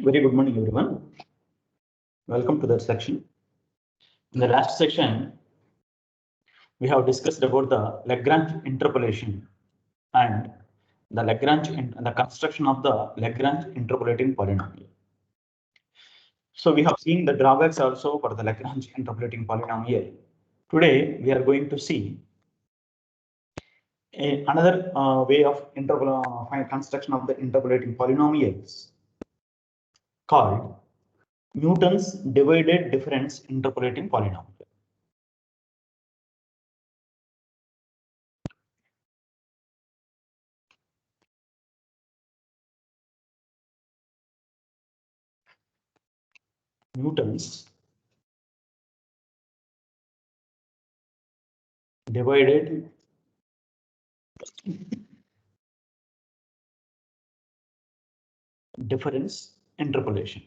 Very good morning, everyone. Welcome to that section. In the last section, we have discussed about the Lagrange interpolation and the construction of the Lagrange interpolating polynomial. So we have seen the drawbacks also for the Lagrange interpolating polynomial. Today, we are going to see another way of construction of the interpolating polynomials called Newton's divided difference interpolating polynomial. Newton's divided difference interpolation.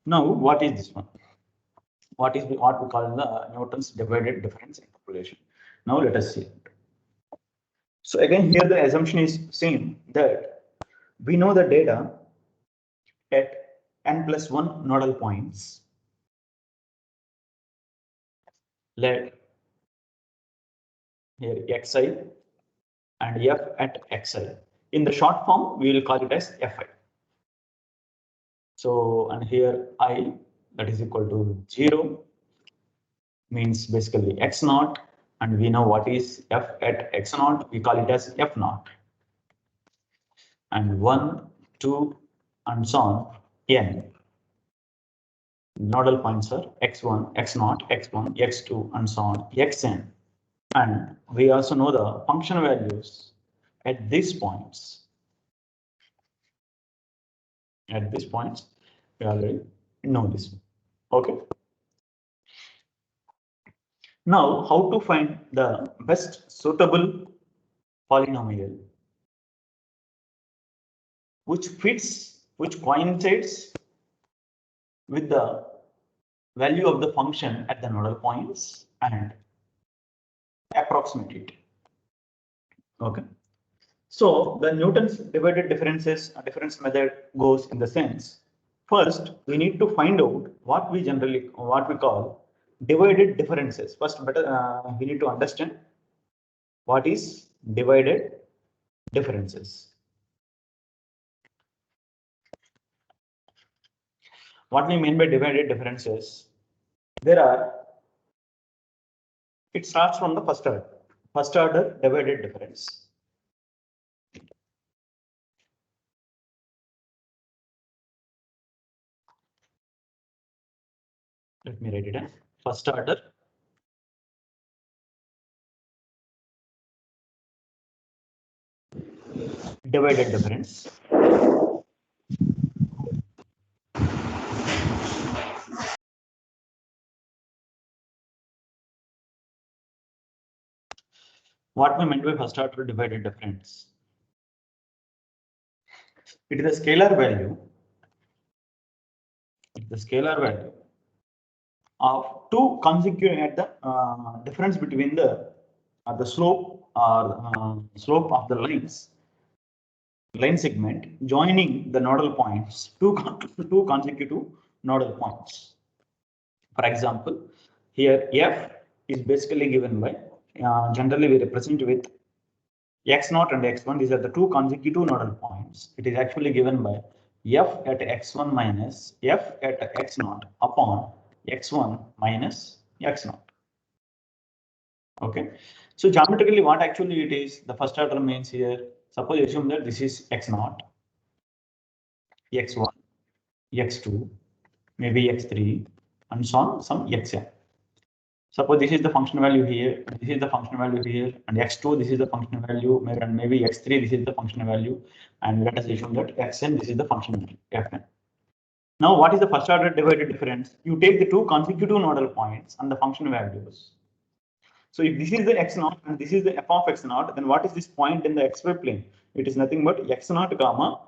Now, what is this one? What we call the Newton's divided difference interpolation? Now, let us see it. So again, here the assumption is same that we know the data at n+1 nodal points. Let here xi and f at xi. In the short form, we will call it as fi. So, and here I that is equal to 0 means basically x0, and we know what is f at x0, we call it as f0. And 1, 2, and so on, n. Nodal points are x1, x0, x1, x2, and so on, xn. And we also know the function values at these points. At these points, we already know this. Okay. Now, how to find the best suitable polynomial which coincides with the value of the function at the nodal points and approximate it. Okay. So the Newton's divided difference method goes in the sense. First, we need to find out what we call divided differences. First, we need to understand what is divided differences. What we mean by divided differences, it starts from the first order divided difference. Let me write it down. First order divided difference. What we meant by first order divided difference? It is a scalar value. The scalar value of two consecutive at the difference between the slope or slope of the line segment joining the nodal points, two consecutive nodal points. For example, here f is basically given by generally we represent with x0 and x1. These are the two consecutive nodal points. It is actually given by f at x1 minus f at x0 upon x1 minus x0. Okay, so geometrically, what actually it is, the first order means here. Suppose you assume that this is x0, x1, x2, maybe x3, and so on, some xn. Suppose this is the function value here, this is the function value here, and x2, this is the function value, and maybe x3, this is the function value, and let us assume that xn, this is the function value, fn. Now, what is the first order divided difference? You take the two consecutive nodal points and the function values. So if this is the x0 and this is the f of x0, then what is this point in the xy plane? It is nothing but x0 comma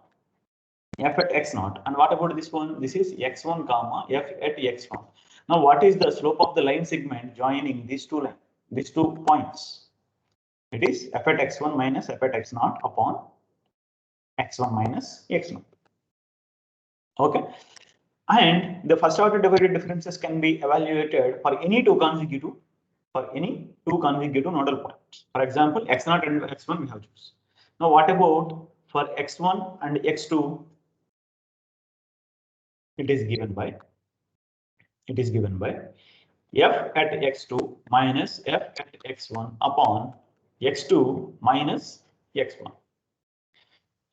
f at x0. And what about this one? This is x1 comma f at x1. Now, what is the slope of the line segment joining these two points? It is f at x1 minus f at x0 upon x1 minus x0. Okay. And the first order divided differences can be evaluated for any two consecutive nodal points. For example, x0 and x1 we have choose. Now, what about for x1 and x2? It is given by f at x2 minus f at x1 upon x2 minus x1.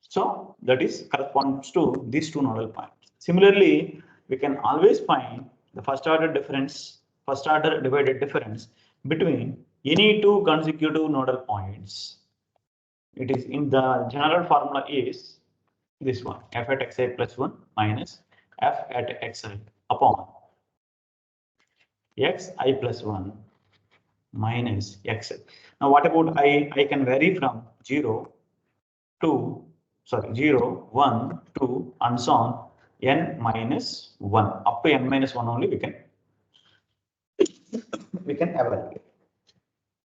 So that is corresponds to these two nodal points. Similarly, we can always find the first order divided difference between any two consecutive nodal points. It is in the general formula is this one, f at xi plus 1 minus f at xi upon xi plus 1 minus xi. Now, what about I? I can vary from 0, 1, 2, and so on, n minus 1. Up to n minus 1 only we can evaluate.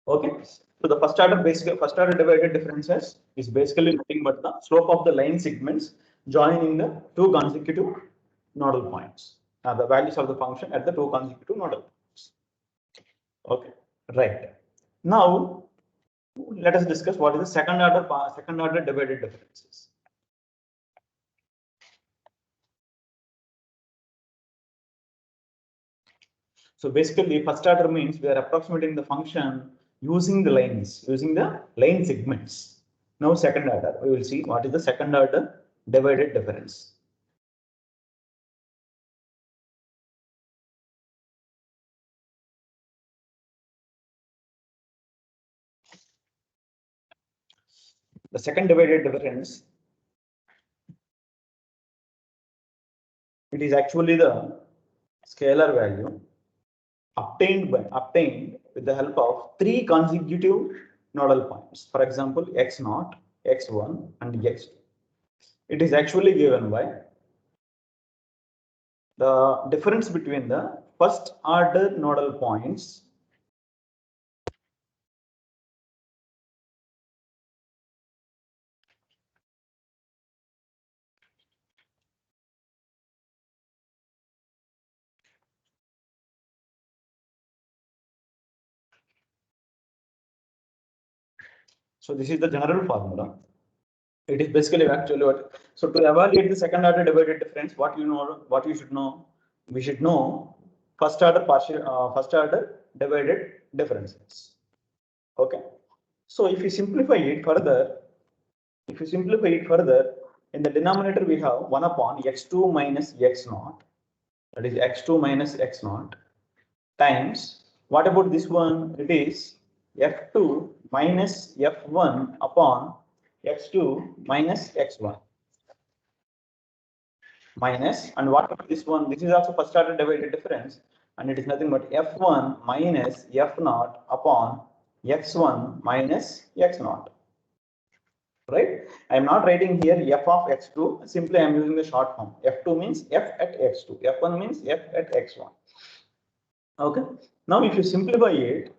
Okay. So the first order divided differences is basically nothing but the slope of the line segments joining the two consecutive nodal points. The values of the function at the two consecutive nodal points. Okay, right. Now let us discuss what is the second order divided differences. So basically, first order means we are approximating the function using the line segments. Now, second order, we will see what is the second order divided difference. The second divided difference, it is actually the scalar value obtained with the help of three consecutive nodal points. For example, x0, x1, and x2. It is actually given by the difference between the first order nodal points So this is the general formula. It is basically actually what. So to evaluate the second order divided difference, what you should know, we should know first order divided differences. Okay. So if you simplify it further, in the denominator we have 1 upon x2 minus x0, that is x2 minus x0 times, what about this one? It is f2 minus f1 upon x2 minus x1 minus, and what about this one? This is also first order divided difference, and it is nothing but f1 minus f0 upon x1 minus x0. Right? I am not writing here f of x2, simply I am using the short form. f2 means f at x2, f1 means f at x1. Okay. Now, if you simplify it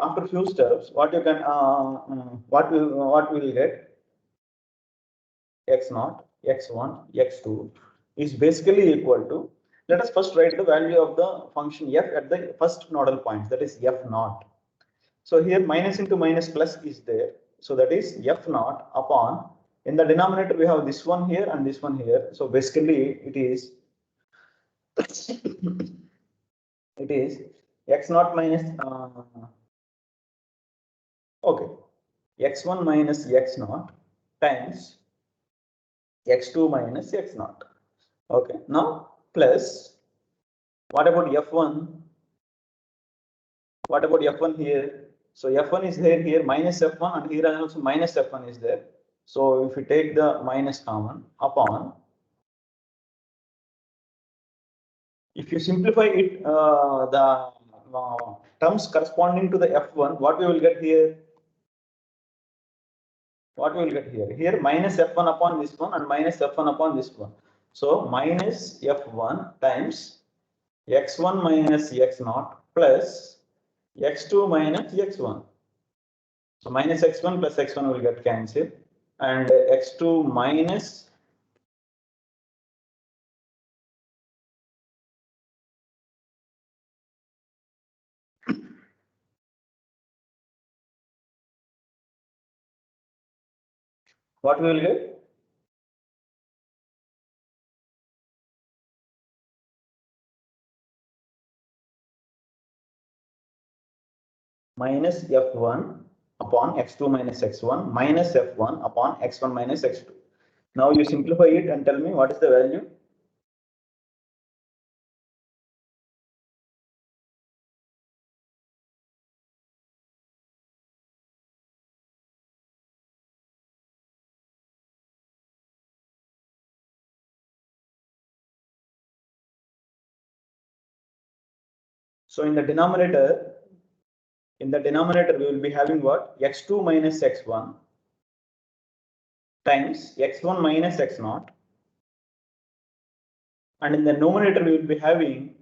after few steps, what you can what will get? X0, x1, x2 is basically equal to. Let us first write the value of the function f at the first nodal point, that is f0. So here minus into minus plus is there. So that is f0 upon, in the denominator we have this one here and this one here. So basically it is x0 minus okay, x1 minus x0 times x2 minus x0. Okay, now plus, what about f1? What about f1 here? So f1 is here minus f1, and here also minus f1 is there. So if you take the minus common upon, if you simplify it, the terms corresponding to the f1, what we will get here? What we will get here? Here minus f1 upon this one and minus f1 upon this one. So minus f1 times x1 minus x0 plus x2 minus x1. So minus x1 plus x1 will get cancelled, and x2 minus what we will get? Minus f1 upon x2 minus x1 minus f1 upon x1 minus x2. Now you simplify it and tell me what is the value. So in the denominator, we will be having what? X2 minus x1 times x1 minus x0, and in the numerator we will be having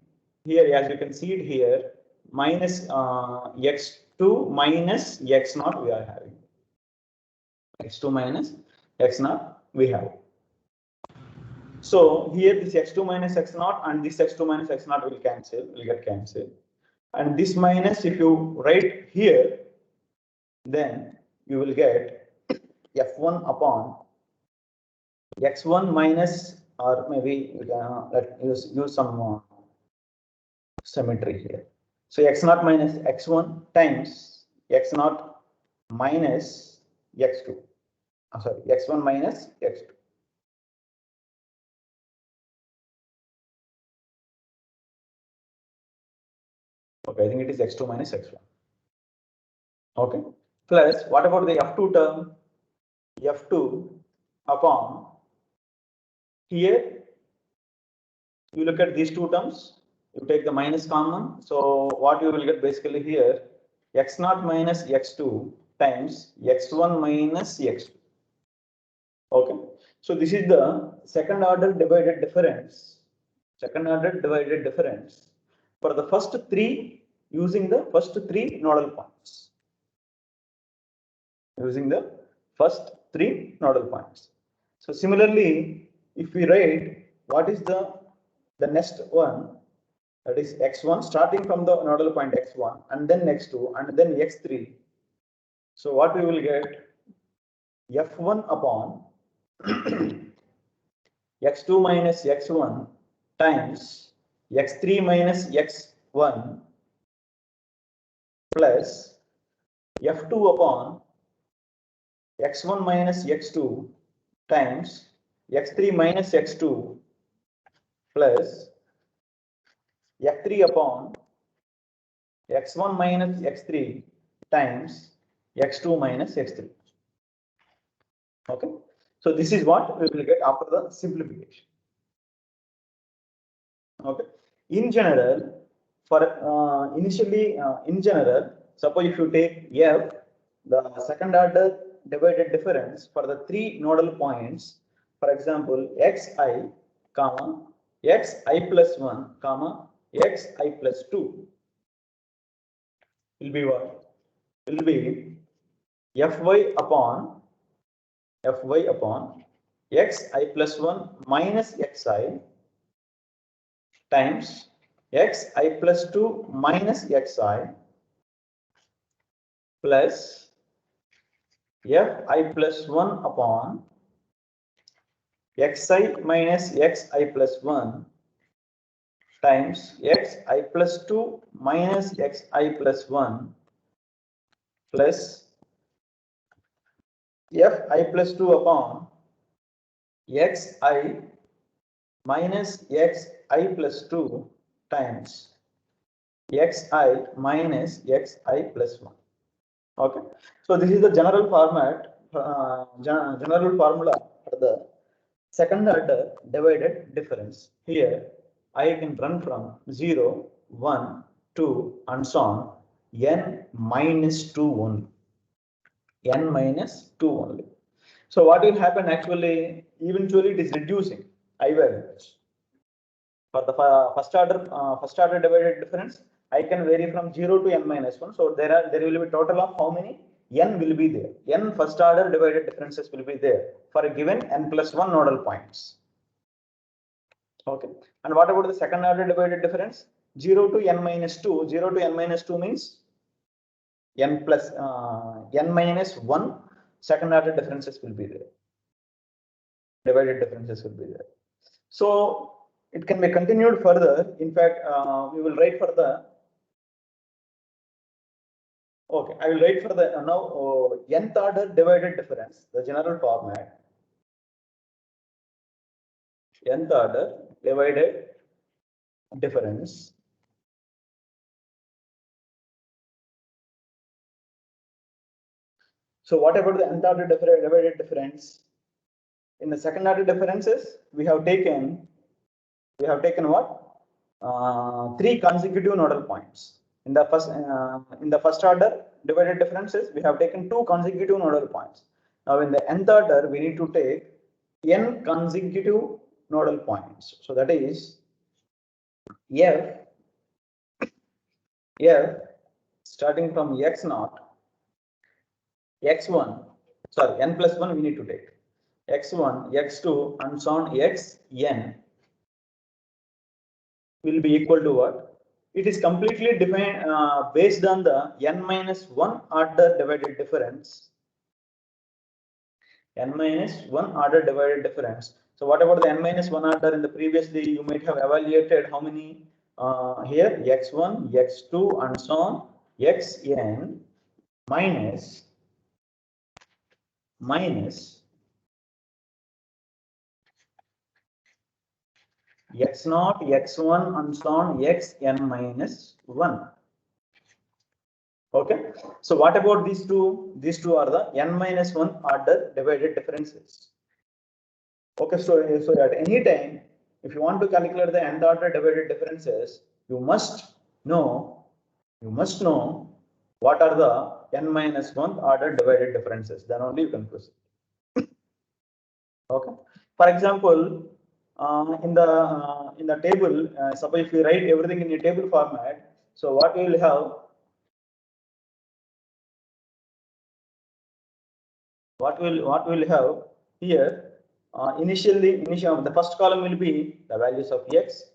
here, as you can see it here, minus x2 minus x0 we are having. X2 minus x0 we have. So here this x2 minus x0 and this x2 minus x0 will get cancelled. And this minus, if you write here, then you will get f1 upon x1 minus, or maybe let's use some symmetry here. So x0 minus x1 times x0 minus x2. Sorry, x1 minus x2. Okay, I think it is x2 minus x1. Okay, plus what about the f2 term? f2 upon, here you look at these two terms, you take the minus common. So what you will get basically here, x0 minus x2 times x1 minus x2. Okay, so this is the second order divided difference. Second order divided difference for the first three, using the first three nodal points. Using the first three nodal points. So similarly, if we write what is the next one, that is x1, starting from the nodal point x1 and then x2 and then x3. So what we will get, f1 upon x2 minus x1 times x3 minus x1 plus f2 upon x1 minus x2 times x3 minus x2 plus f3 upon x1 minus x3 times x2 minus x3. Okay, so this is what we will get after the simplification. Okay, in general, for initially in general, suppose if you take f, the second order divided difference for the three nodal points, for example xi comma xi plus 1 comma xi plus 2 will be what? Will be fy upon xi plus 1 minus xi times xi plus 2 minus xi plus fi plus 1 upon xi minus xi plus 1 times xi plus 2 minus xi plus 1 plus fi plus 2 upon xi minus xi plus 2 times xi minus xi plus 1. Okay, so this is the general format, general formula for the second order divided difference. Here I can run from 0, 1, 2 and so on, n minus 2 only. N minus 2 only. So what will happen actually, eventually it is reducing I values. For the first order divided difference, I can vary from 0 to n minus 1. So there will be total of how many n will be there. N first order divided differences will be there for a given n plus 1 nodal points. Okay. And what about the second order divided difference? 0 to n minus 2. 0 to n minus 2 means n plus n minus 1 second order differences will be there. Divided differences will be there. So it can be continued further. In fact, we will write for the. Okay, I will write for the now nth order divided difference, the general format. Nth order divided difference. So what about the nth order divided difference? In the second order differences, we have taken what? 3 consecutive nodal points. In the first order divided differences, we have taken 2 consecutive nodal points. Now in the nth order, we need to take n consecutive nodal points. So that is f starting from x0, x1, sorry, n plus 1 we need to take x1, x2 and so on xn will be equal to what? It is completely defined based on the n minus 1 order divided difference. N minus 1 order divided difference. So what about the n minus 1 order? In the previously you might have evaluated how many here x1, x2 and so on xn minus x0, x1 and so on xn minus 1. Okay, so what about these two? These two are the n minus 1 order divided differences. Okay, so at any time, if you want to calculate the nth order divided differences, you must know what are the n minus 1 order divided differences. Then only you can proceed. Okay. For example, in the table, suppose if you write everything in a table format, so what we will have? What we'll have here? Initially, the first column will be the values of x,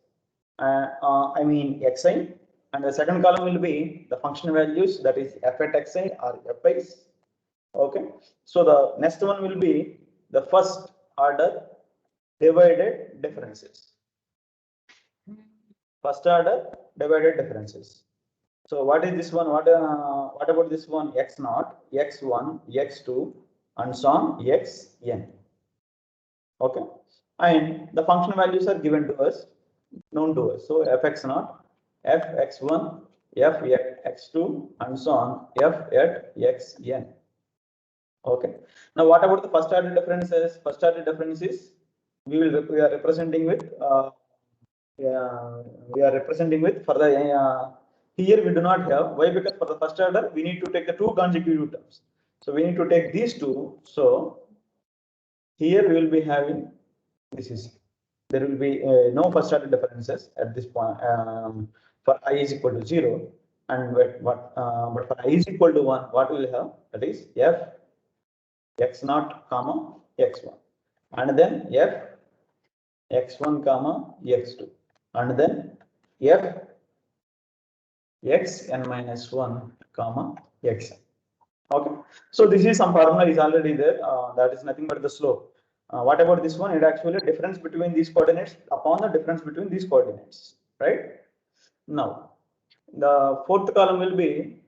I mean xi, and the second column will be the function values, that is f at xi or fi's. Okay, so the next one will be the first order divided differences. First order divided differences. So what is this one? What about this one? x0, x1, x2, and so on xn. Okay, and the function values are given to us, known to us. So fx0, fx1, fx2, and so on f at xn. Okay. Now what about the first order differences? First order differences we are representing with for the here we do not have. Why? Because for the first order we need to take the 2 consecutive terms. So we need to take these 2. So here we will be having there will be no first order differences at this point for I is equal to 0, and but for I is equal to 1, what we will have? That is f x0 comma x1, and then f x1 comma x2, and then f xn minus 1 comma xn. Okay, so this is some formula is already there. That is nothing but the slope. What about this one? It actually difference between these coordinates upon the difference between these coordinates, right? Now, the fourth column will be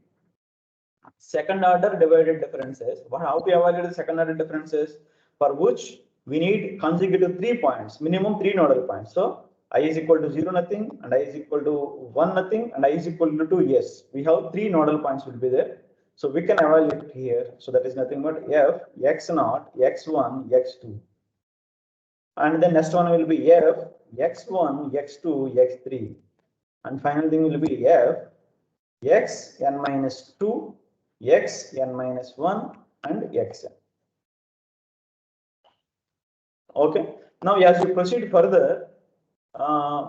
second order divided differences. How to evaluate the second order differences? For which we need consecutive 3 points, minimum 3 nodal points. So I is equal to 0 nothing, and I is equal to 1 nothing, and I is equal to 2 yes. We have 3 nodal points will be there. So we can evaluate here. So that is nothing but f x0, x1, x2. And then next one will be f x1, x2, x3. And final thing will be f xn minus 2, xn minus 1, and xn. Okay. Now as you proceed further,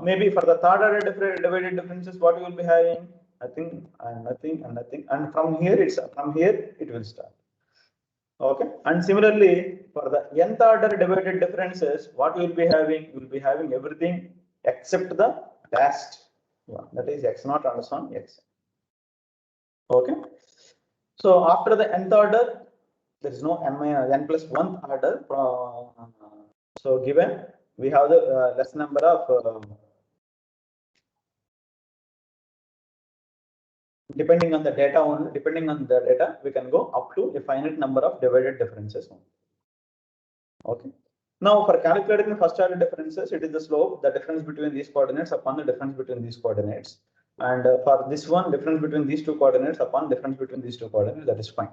maybe for the third order divided differences, what you will be having? Nothing and nothing and nothing, and from here it will start. Okay, and similarly for the nth order divided differences, what you will be having? You will be having everything except the last one, that is x naught and so on x. Okay, so after the nth order, there is no n plus 1 order. So given we have the less number of depending on the data only, we can go up to a finite number of divided differences. Okay. Now for calculating the first order differences, it is the slope, the difference between these coordinates upon the difference between these coordinates. And for this one, difference between these two coordinates upon difference between these two coordinates, that is fine.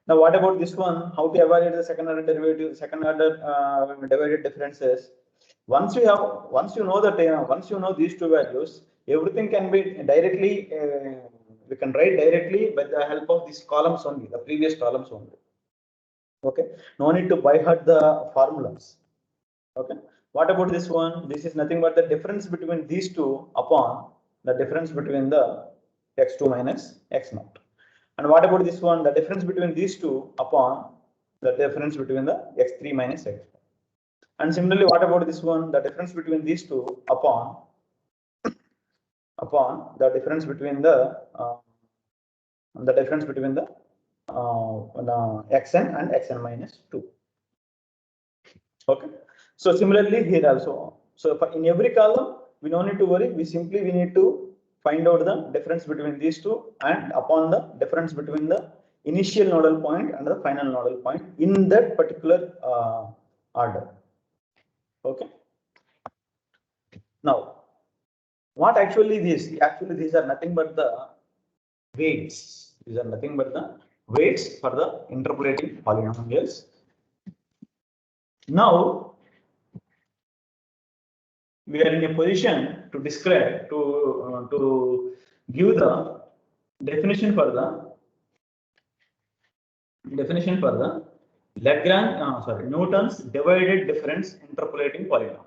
Now what about this one? How to evaluate the second order derivative, second order divided differences? Once you know that once you know these two values, everything can be directly we can write directly by the help of these columns only, the previous columns only. Okay, no need to by heart the formulas. Okay, what about this one? This is nothing but the difference between these two upon the difference between the x2 minus x0. And what about this one? The difference between these two upon the difference between the x3 minus x4. And similarly, what about this one? The difference between these two upon the difference between the xn and xn minus 2. Okay. So similarly here also. So in every column, we don't need to worry. We need to find out the difference between these two and upon the difference between the initial nodal point and the final nodal point in that particular order. Okay. Now, what actually these? Actually, these are nothing but the weights. These are nothing but the weights for the interpolating polynomials. Now, we are in a position to describe, to give the definition for the Lagrange, Newton's divided difference interpolating polynomial.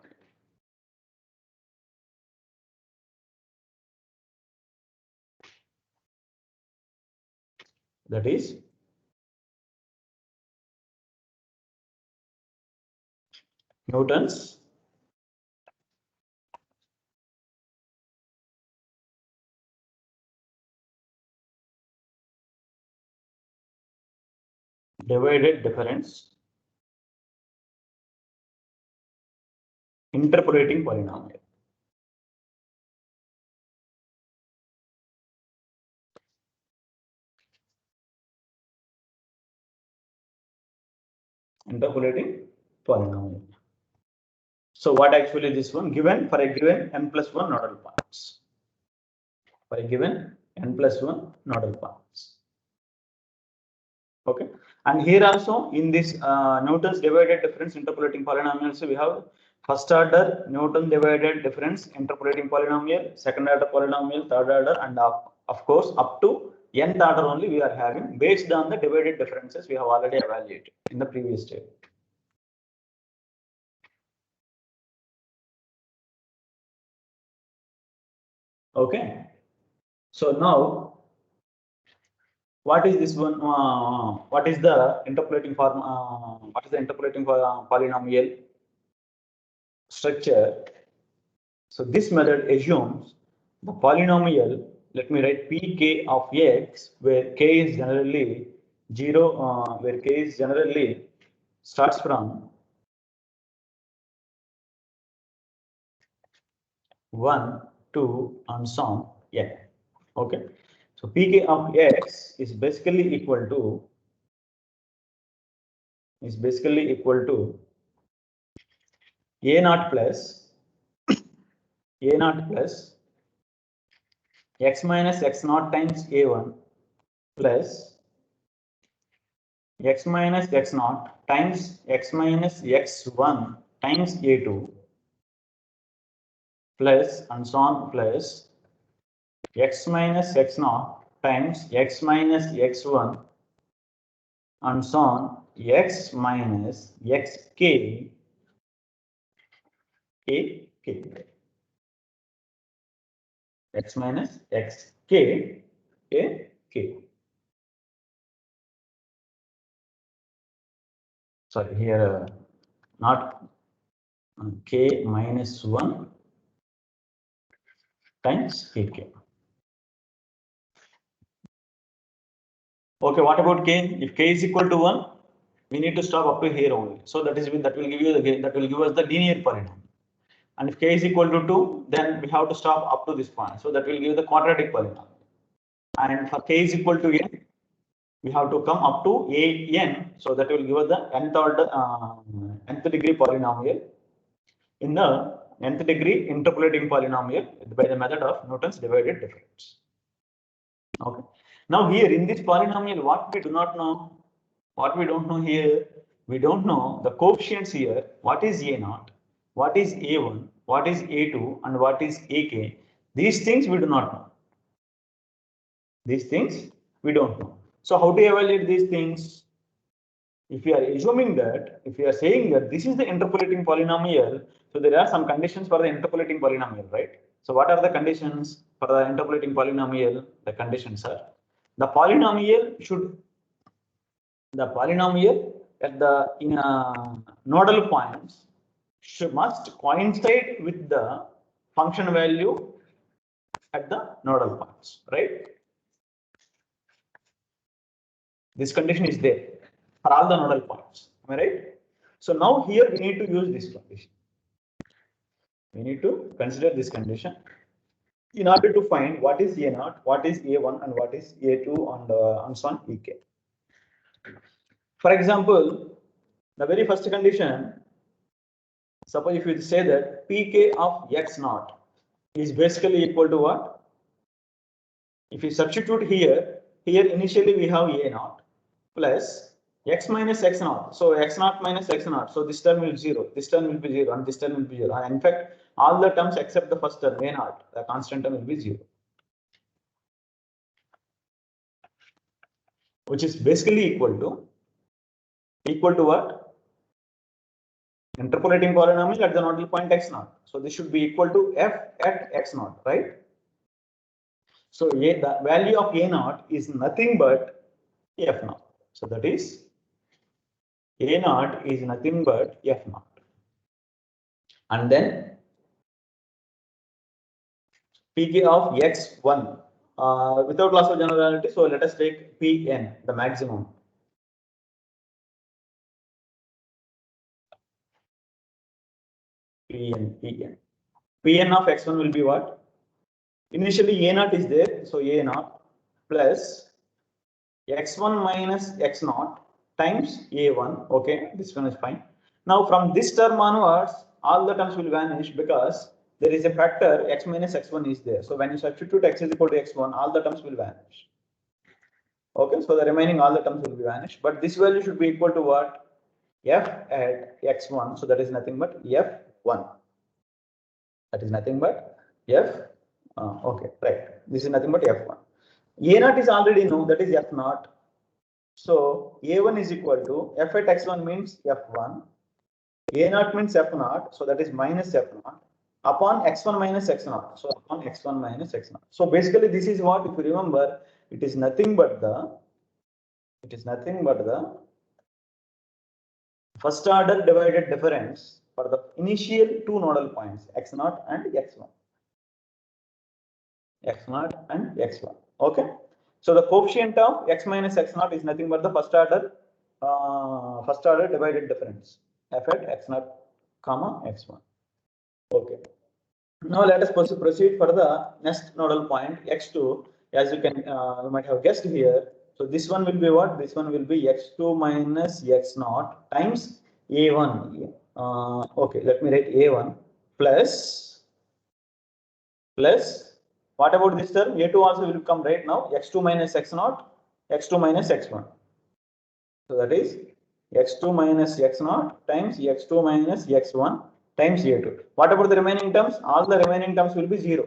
That is Newton's divided difference interpolating polynomial. Interpolating polynomial. So what actually this one given for a given n plus 1 nodal points. For a given n plus 1 nodal points. Okay, and here also in this Newton's divided difference interpolating polynomials, we have first order Newton divided difference interpolating polynomial, second order polynomial, third order, and of course up to nth order only we are having based on the divided differences we have already evaluated in the previous step. Okay, so now what is this one? What is the interpolating form? What is the interpolating polynomial structure? So this method assumes the polynomial. Let me write pk of x, where k is generally 0, where k is generally starts from 1, 2, and so on. Yeah. Okay. So pk of x is basically equal to a naught plus x minus x naught times a1 plus x minus x naught times x minus x1 times a2 plus and so on plus x minus x naught times x minus x1 and so on x minus xk a k. x minus x k a k. Sorry, here not k minus 1 times k. Okay, what about k? If k is equal to 1, we need to stop up to here only. So that will give you the linear polynomial. And if k is equal to 2, then we have to stop up to this point. So that will give the quadratic polynomial. And for k is equal to n, we have to come up to an. So that will give us the nth degree polynomial in the nth degree interpolating polynomial by the method of Newton's divided difference. Okay. Now here in this polynomial, what we do not know, what we don't know here, we don't know the coefficients here. What is a0, what is a1, what is a2, and what is ak. These things we do not know. These things we don't know. So how to evaluate these things? If we are assuming that, if we are saying that this is the interpolating polynomial, so there are some conditions for the interpolating polynomial, right? So what are the conditions for the interpolating polynomial? The conditions are the polynomial at the nodal points must coincide with the function value at the nodal points, right? This condition is there for all the nodal points. Am I right? So now here we need to use this condition. We need to consider this condition in order to find what is a0, what is a1, and what is a2, and so on ek. For example, the very first condition, suppose if you say that pk of x0 is basically equal to what? If you substitute here initially we have a0 plus x minus x0. So x0 minus x0. So this term will be 0, this term will be 0, and this term will be 0. And in fact, all the terms except the first term, a0, the constant term will be 0. Which is basically equal to what? Interpolating polynomial at the nodal point x0. So this should be equal to f at x0, right? So the value of a0 is nothing but f0. So that is a0 is nothing but f0. And then pk of x1 without loss of generality. So let us take pn, the maximum. Pn of x1 will be what? Initially a0 is there, so a0 plus x1 minus x0 times a1. Okay, this one is fine. Now from this term onwards, all the terms will vanish because there is a factor x minus x1 is there. So when you substitute x is equal to x1, all the terms will vanish. Okay, so the remaining all the terms will be vanished, but this value should be equal to what? F at x1. So that is nothing but f1. That is nothing but f. Okay, right. This is nothing but f1. a0 is already known, that is f0. So a1 is equal to f at x1 means f1. a0 means f0. So that is minus f0 upon x1 minus x0. So upon x1 minus x0. So basically this is what, if you remember, it is nothing but the first order divided difference for the initial two nodal points x0 and x1. Okay. So the coefficient of x minus x0 is nothing but the first order divided difference f at x0 comma x1. Okay. Now let us proceed for the next nodal point x2. As you can you might have guessed here. So this one will be what? This one will be x2 minus x0 times a1. Okay, let me write a1 plus what about this term? A2 also will come right now. X2 minus x0, x2 minus x1. So that is x2 minus x0 times x2 minus x1 times a2. What about the remaining terms? All the remaining terms will be 0.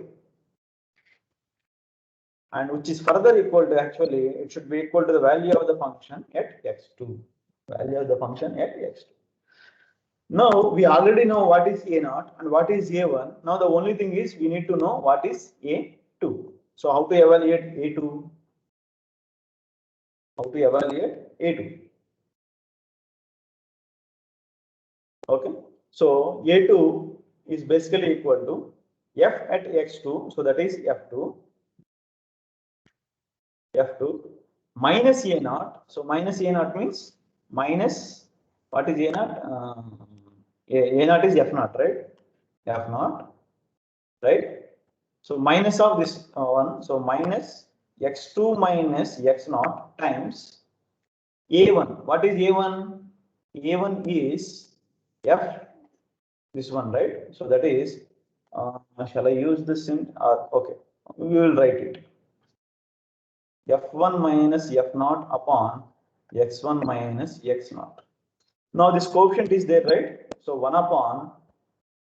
And which is further equal to, actually, it should be equal to the value of the function at x2. Value of the function at x2. Now we already know what is a0 and what is a1. Now the only thing is we need to know what is a2. 2. So how to evaluate A2? How to evaluate A2? Okay. So A2 is basically equal to F at X2. So that is F2 minus A0. So minus A0 means minus, what is A0? A0 is F0, right? F0, right? So minus of this one. So minus X2 minus X0 times A1. What is A1? A1 is F, this one, right? So that is, shall I use this in? Okay, we will write it. F1 minus F0 upon X1 minus X0. Now this coefficient is there, right? So 1 upon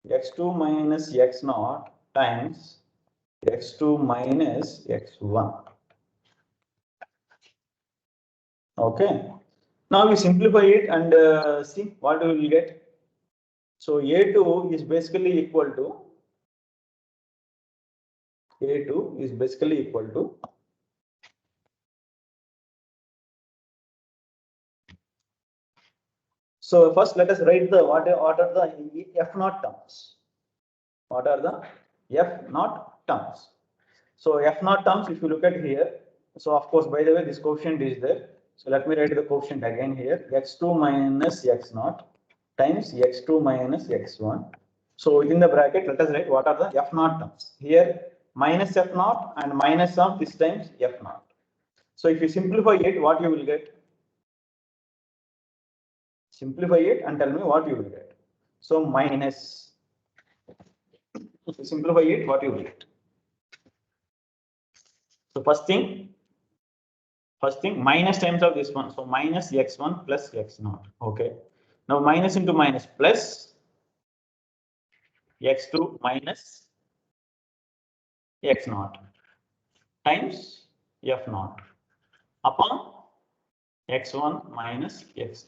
X2 minus X0 times X2 minus X1. Okay. Now we simplify it and see what we will get. So A2 is basically equal to so first let us write the what are the F0 terms. What are the F0 terms? So F0 terms, if you look at here, so of course, by the way, this coefficient is there. So let me write the coefficient again here, X2 minus X0 times X2 minus X1. So within the bracket, let us write what are the F0 terms. Here, minus F0 and minus of this times F0. So if you simplify it, what you will get? Simplify it and tell me what you will get. So minus, if you simplify it, what you will get? So first thing, minus times of this one. So minus X1 plus X0. Okay. Now minus into minus plus X2 minus X0 times F0 upon X1 minus X.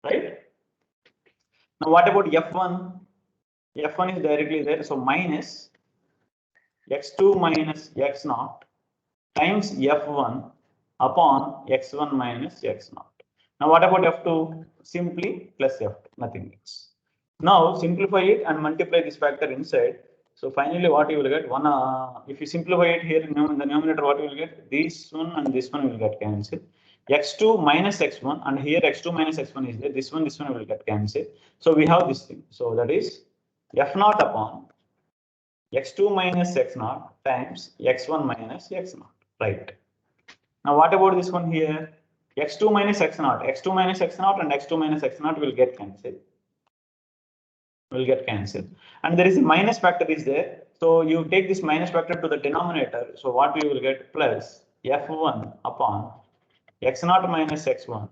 Right? Now what about F1? F1 is directly there. So minus X2 minus X0 times F1 upon X1 minus X0. Now what about F2? Simply plus F2, nothing else. Now simplify it and multiply this factor inside. So finally what you will get? One, if you simplify it here in the numerator, what you will get? This one and this one will get cancelled. X2 minus X1 and here X2 minus X1 is there. This one will get cancelled. So we have this thing. So that is F0 upon X2 minus X0 times X1 minus X0. Right. Now what about this one here? X2 minus X0, X2 minus X0 and X2 minus X0 will get cancelled. And there is a minus factor is there. So you take this minus factor to the denominator. So what we will get? Plus F1 upon X0 minus X1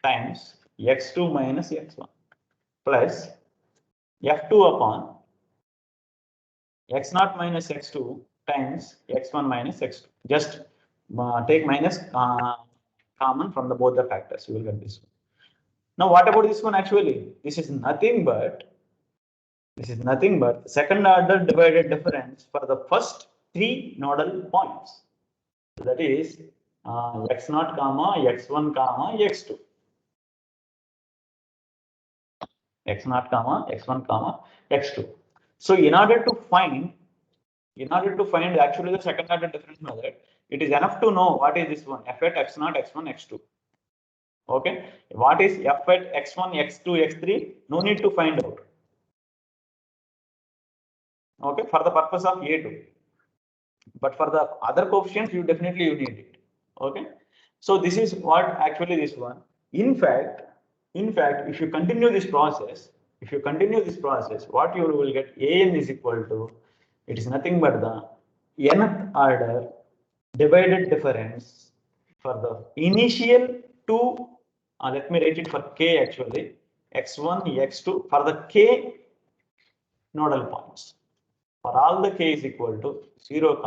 times X2 minus X1 plus F2 upon X0 minus X2 times X1 minus X2. Just take minus common from the both the factors. You will get this one. Now what about this one? Actually, this is nothing but second order divided difference for the first three nodal points. So that is X0 comma X1 comma X2. X0 comma X1 comma X2. So in order to find actually the second order difference method, it is enough to know what is this one, F at X0, X1, X2. Okay, what is F at X1, X2, X3? No need to find out. Okay, for the purpose of A2. But for the other coefficients, you need it. Okay, so this is what actually this one. In fact, if you continue this process, what you will get? An is equal to, it is nothing but the nth order divided difference for the initial two. Let me write it for k actually. X1, X2 for the k nodal points. For all the k is equal to 0,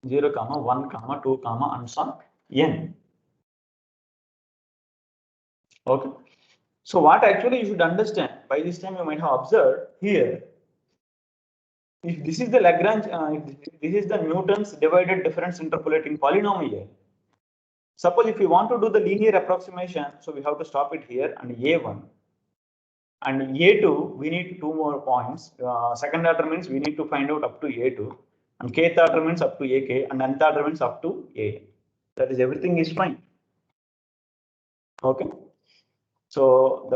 1, 2, and so on n. Okay. So what actually you should understand, by this time you might have observed here, if this is the Lagrange, if this is the Newton's divided difference interpolating polynomial, suppose if you want to do the linear approximation, so we have to stop it here and A1 and A2, we need 2 more points. Second order means we need to find out up to A2 and kth order means up to AK and nth order means up to A. That is everything is fine. Okay. So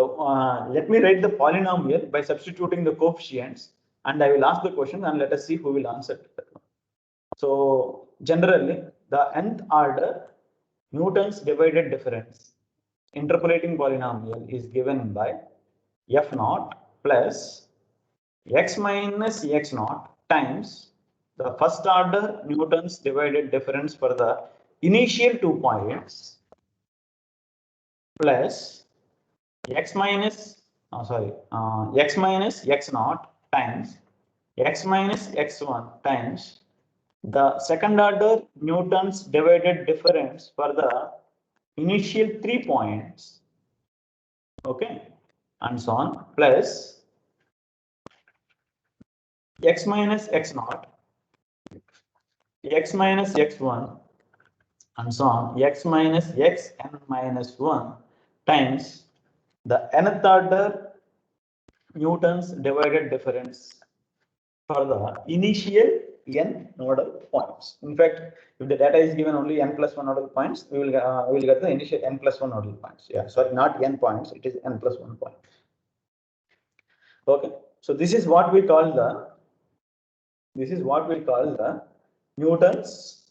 let me write the polynomial by substituting the coefficients and I will ask the question and let us see who will answer it. So generally the nth order Newton's divided difference interpolating polynomial is given by f naught plus x minus x naught times the first order Newton's divided difference for the initial 2 points plus x minus x minus x naught times x minus x1 times the second order Newton's divided difference for the initial 3 points, okay, and so on, plus x minus x naught, x minus x1, and so on, x minus xn minus 1 times the nth order Newton's divided difference for the initial n nodal points. In fact, if the data is given only n plus 1 nodal points, we will get the initial n plus 1 nodal points. Yeah, sorry, not n points, it is n plus 1 point. Okay, so this is what we call the Newton's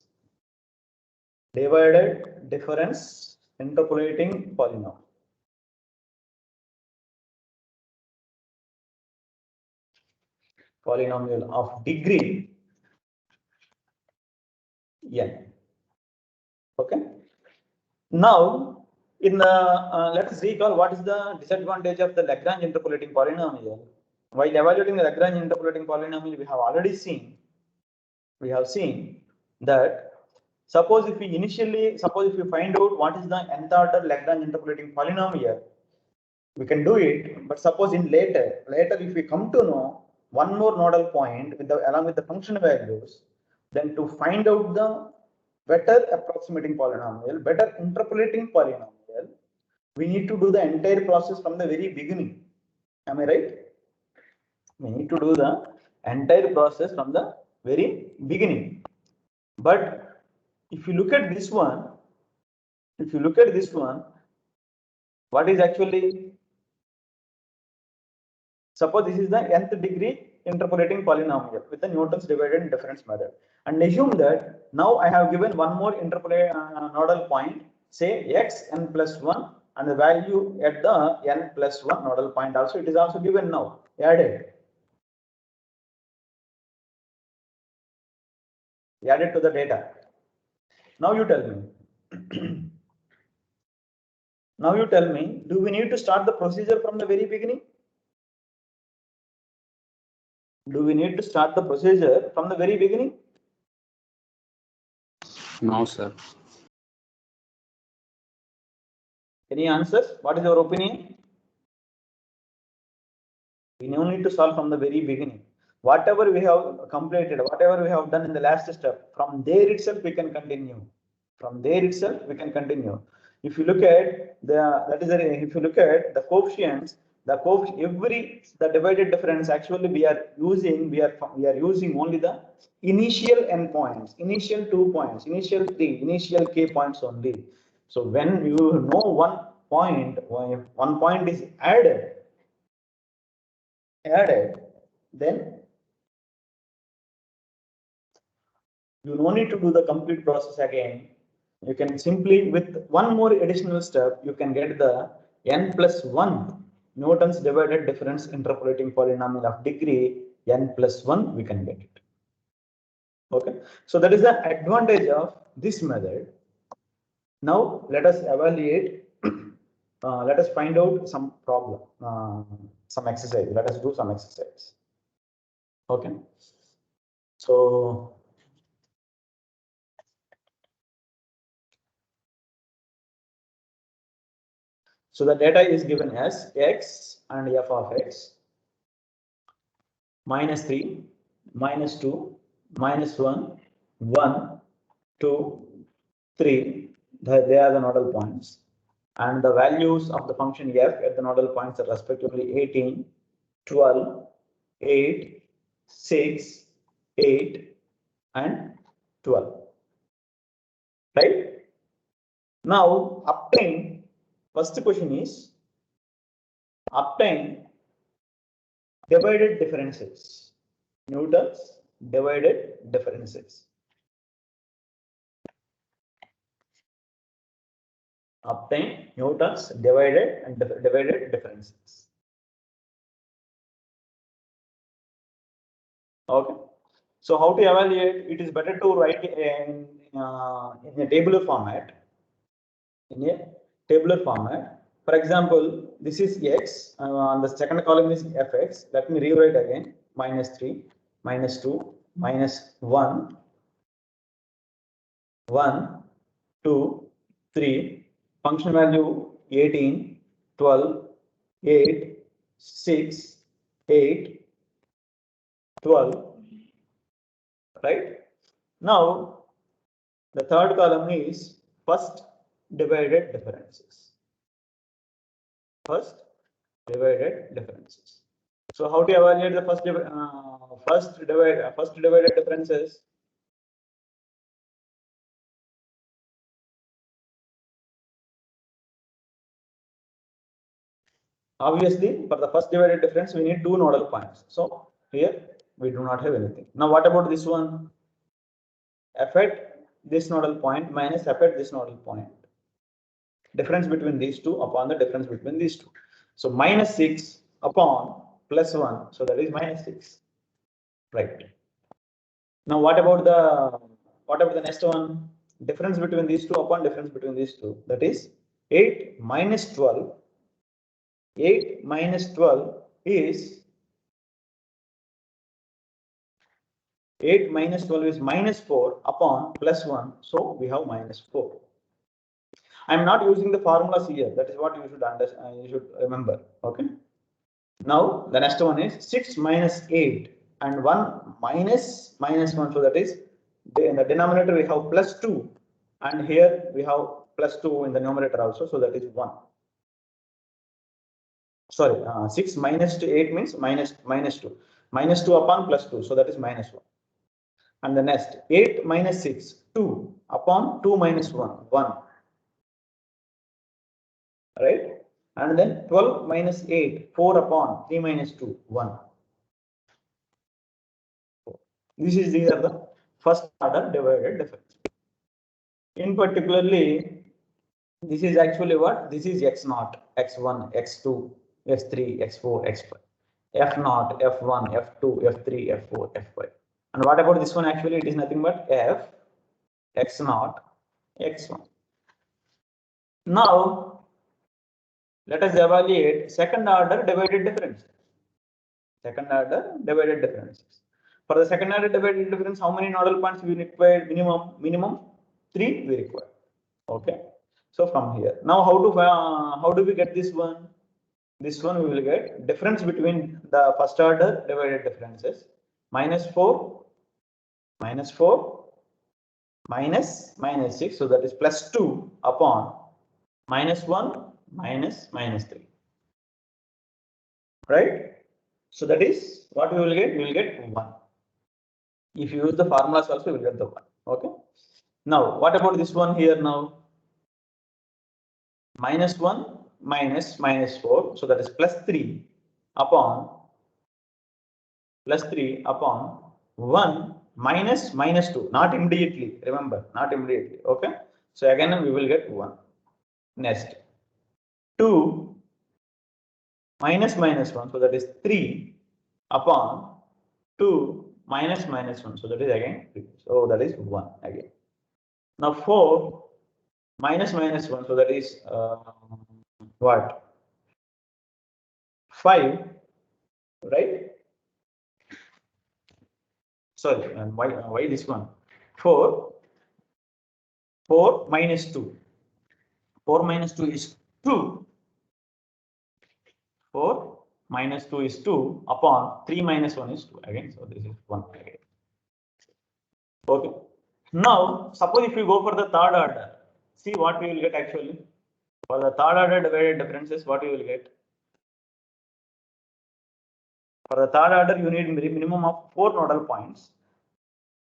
divided difference interpolating polynomial. Polynomial of degree n. Okay. Now, in the let us recall what is the disadvantage of the Lagrange interpolating polynomial. While evaluating the Lagrange interpolating polynomial, we have already seen. We have seen that suppose if we find out what is the nth order Lagrange interpolating polynomial, we can do it. But suppose in later if we come to know one more nodal point with along with the function values, then to find out the better approximating polynomial, better interpolating polynomial, we need to do the entire process from the very beginning. Am I right? We need to do the entire process from the very beginning. But if you look at this one, what is actually, suppose this is the nth degree interpolating polynomial with the Newton's divided difference method, and assume that now I have given one more nodal point, say x n plus 1, and the value at the n plus 1 nodal point also, it is also given now, added to the data. Now you tell me. Now you tell me, do we need to start the procedure from the very beginning? Do we need to start the procedure from the very beginning? No, sir. Any answers? What is your opinion? We no need to solve from the very beginning. Whatever we have completed, whatever we have done in the last step, from there itself we can continue. From there itself we can continue. If you look at if you look at the coefficients, the divided difference, actually we are using only the initial n points, initial 2 points, initial 3, initial k points only. So when you know one point is added, then you no need to do the complete process again. You can simply, with one more additional step, you can get the n plus 1 Newton's divided difference interpolating polynomial of degree n plus 1, we can get it. Okay, so that is the advantage of this method. Now let us evaluate, let us find out some problem, some exercise. Let us do some exercise. Okay, so the data is given as x and f of x minus 3, -2, -1, 1, 2, 3. They are the nodal points. And the values of the function f at the nodal points are respectively 18, 12, 8, 6, 8, and 12. Right? Now, obtain, first question is, obtain divided differences. Newton's divided differences. Obtain Newton's divided and divided differences. Okay. So how to evaluate? It is better to write in a tabular format. In a tabular format. For example, this is x. On the second column is fx. Let me rewrite again. -3, -2, -1, 1, 2, 3. Function value 18, 12, 8, 6, 8, 12. Right? Now, the third column is first divided differences. First divided differences. So how to evaluate the first divided differences? Obviously, for the first divided difference, we need two nodal points. So here we do not have anything. Now, what about this one? F at this nodal point minus f at this nodal point. Difference between these two upon the difference between these two. So -6 upon +1. So that is -6. Right. Now, what about the next one? Difference between these two upon difference between these two. That is 8 minus 12. 8 minus 12 is 8 minus 12 is -4 upon +1. So we have -4. I am not using the formulas here. That is what you should understand. You should remember. Okay. Now the next one is 6 minus 8 and 1 minus -1. So that is in the denominator we have +2, and here we have +2 in the numerator also. So that is 1. Sorry, 6 minus 8 means minus 2. -2 upon +2. So that is -1. And the next 8 minus 6, 2 upon 2 minus 1, 1. Right? And then 12 minus 8, 4 upon 3 minus 2, 1. These are the first order divided difference. In particularly, this is actually what? This is x0, x1, x2, x3, x4, x5, f0, f1, f2, f3, f4, f5. And what about this one? Actually, it is nothing but f, x0, x1. Now, let us evaluate second order divided differences. Second order divided differences. For the second order divided difference, how many nodal points we require? Minimum 3 we require. Okay. So from here, now how do we get this one? This one we will get difference between the first order divided differences. -4, -4, -6. So that is +2 upon -1, -3. Right? So that is what we will get. We will get 1. If you use the formulas also, we will get the 1. Okay. Now, what about this one here now? -1 minus -4. So that is +3 upon 1 minus -2. Not immediately. Remember, not immediately. Okay. So again, we will get 1. Next, 2 minus -1. So that is 3 upon 2 minus -1. So that is again 3. So that is 1 again. Now 4 minus -1. So that is what? 5, right? Sorry, and why this one? 4 minus 2. 4 minus 2 is 2. 4 minus 2 is 2 upon 3 minus 1 is 2 again. So this is 1 again. Okay. Now, suppose if you go for the third order, see what we will get actually. For the third order divided differences, what you will get? For the third order, you need minimum of 4 nodal points.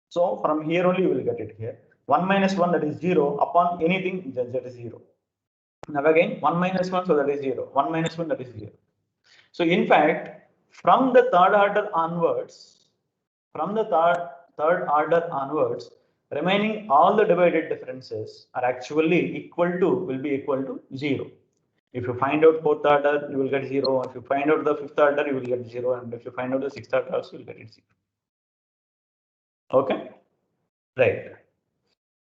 So from here only you will get it here. 1 minus 1, that is 0, upon anything that is 0. Now again 1 minus 1, so that is 0. 1 minus 1, that is 0. So in fact, from the third order onwards, remaining all the divided differences are actually will be equal to 0. If you find out fourth order, you will get 0. If you find out the fifth order, you will get 0. And if you find out the sixth order also, you will get it 0. Okay, right.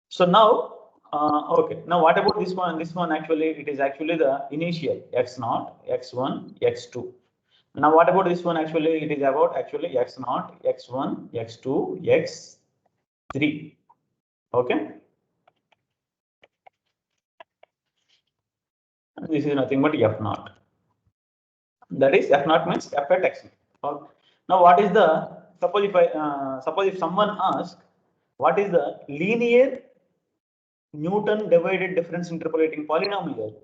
So now, okay. Now what about this one? This one actually, it is actually the initial x0, x1, x2. Now what about this one? Actually, it is about actually x0, x1, x2, x3. Okay. And this is nothing but f0. That is f0 means f at x0. Okay. Now what is the, suppose if someone asks what is the linear Newton divided difference interpolating polynomial?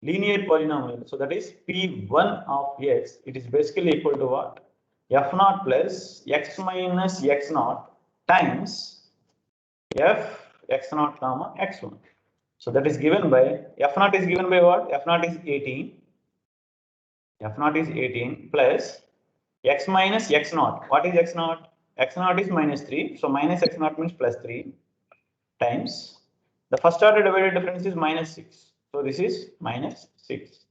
Linear polynomial. So that is P1 of x. It is basically equal to what? f0 plus x minus x0 times f x0 comma x1. So that is given by f0 is given by what? f0 is 18. f0 is 18 plus x minus x0. What is x0? x0 is minus 3. So minus x0 means plus 3 times the first order divided difference is minus 6. So this is minus 6.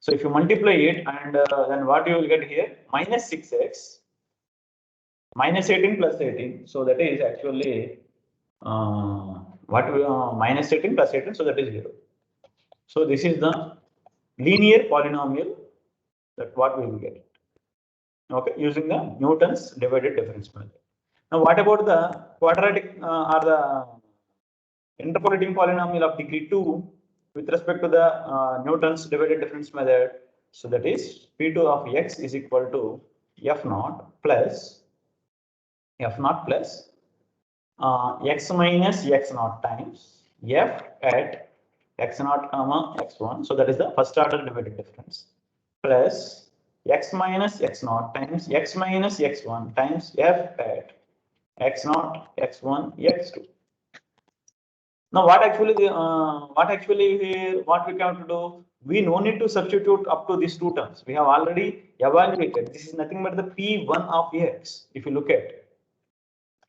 So if you multiply it and then what you will get here? Minus 6x minus 18 plus 18. So that is actually minus 18 plus 18. So that is 0. So this is the linear polynomial that what we will get. Okay, using the Newton's divided difference method. Now what about the quadratic or the interpolating polynomial of degree 2 with respect to the Newton's divided difference method? So that is P2 of x is equal to f0 plus x minus x0 times f at x0 comma x1. So that is the first order divided difference plus x minus x0 times x minus x1 times f at x0, x1, x2. Now what we have to do? We no need to substitute up to these two terms. We have already evaluated. This is nothing but the P1 of x. If you look at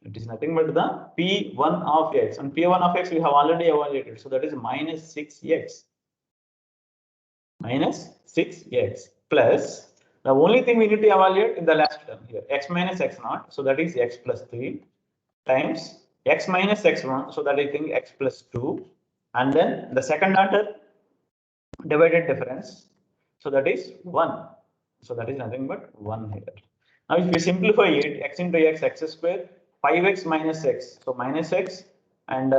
it is nothing but the P1 of x, and P1 of x we have already evaluated. So that is minus 6x. Minus 6x plus the only thing we need to evaluate in the last term here, x minus x0. So that is x plus 3 times x minus x1. So that I think x plus 2, and then the second order divided difference. So that is 1. So that is nothing but 1 here. Now if we simplify it, x into x square, 5x minus x. So minus x, and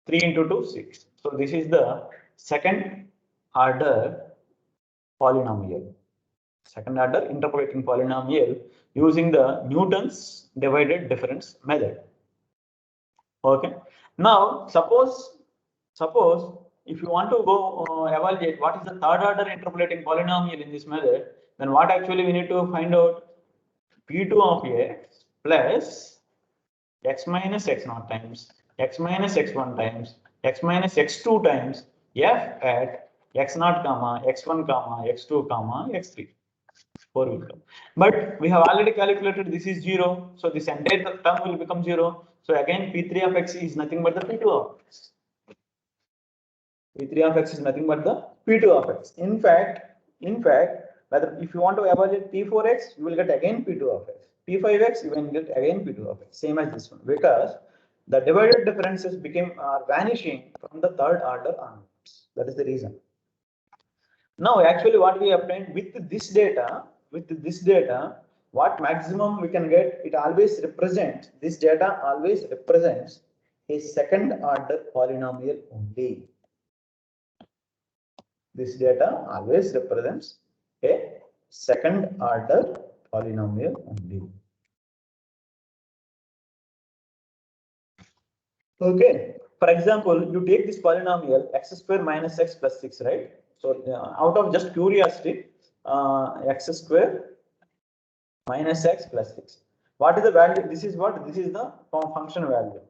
3 into 2, 6. So this is the second order polynomial. Second order interpolating polynomial using the Newton's divided difference method. Okay. Now suppose if you want to go evaluate what is the third order interpolating polynomial in this method, then what actually we need to find out? P2 of x plus x minus x0 times x minus x1 times x minus x2 times f at x0 comma x1 comma x2 comma x3. 4 will come. But we have already calculated this is 0. So this entire term will become 0. So again P3 of x is nothing but the P2 of x. P3 of x is nothing but the P2 of x. In fact, whether if you want to evaluate P4x, you will get again P2 of x. P5x, you will get again P2 of x. Same as this one, because the divided differences are vanishing from the third order onwards. That is the reason. Now, actually, what we obtained with this data, what maximum we can get, it always represents, this data always represents a second order polynomial only. This data always represents a second order polynomial only. Okay. For example, you take this polynomial x square minus x plus 6, right? So out of just curiosity, x square minus x plus 6. What is the value? This is what? This is the function value.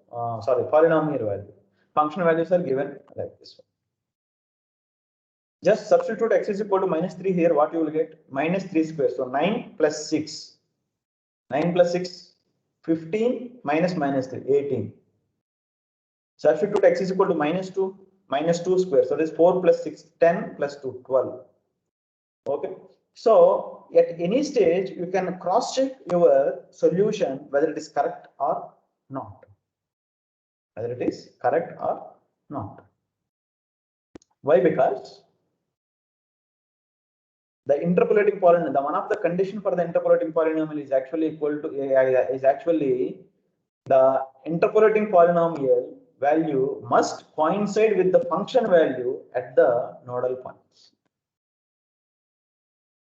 Sorry, polynomial value. Function values are given like this one. Just substitute x is equal to minus 3 here. What you will get? Minus 3 square. So 9 plus 6. 9 plus 6, 15 minus minus 3, 18. Substitute x is equal to minus 2 square. So this 4 plus 6, 10 plus 2, 12. Okay. So at any stage, you can cross check your solution whether it is correct or not. Whether it is correct or not. Why? Because the interpolating polynomial, the one of the condition for the interpolating polynomial is actually equal to is actually the interpolating polynomial value must coincide with the function value at the nodal points.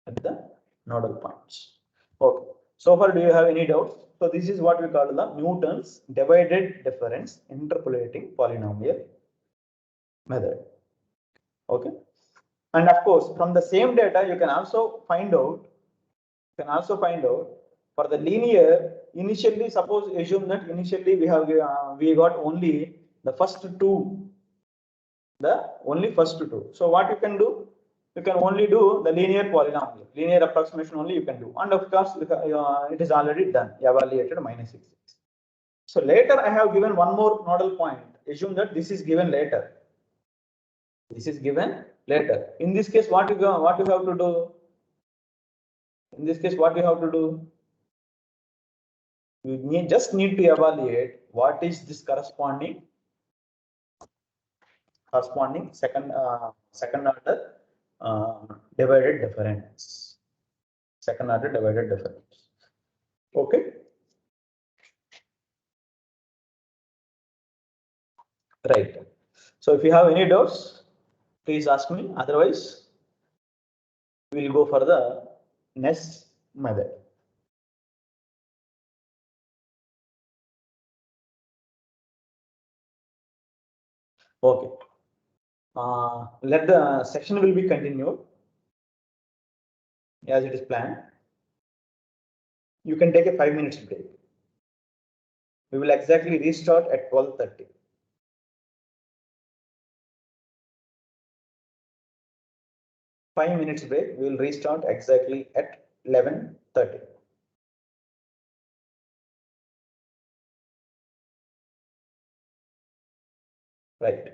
At the nodal points. Okay. So far, do you have any doubts? So this is what we call the Newton's divided difference interpolating polynomial method. Okay. And of course, from the same data, you can also find out. For the linear. Initially, suppose assume that initially we got only the first two. So what you can do? You can only do the linear polynomial, linear approximation only you can do. And of course, it is already done, evaluated minus 6. So later I have given one more nodal point. Assume that this is given later. This is given later. In this case, what you have to do? In this case, what you have to do? You just need to evaluate what is this corresponding second order divided difference. Second order divided difference. Okay. Right. So if you have any doubts, please ask me. Otherwise, we will go for the next method. Okay. Let the section will be continued as it is planned. You can take a 5 minutes break. We will exactly restart at 12:30. 5 minutes break. We will restart exactly at 11:30. Right.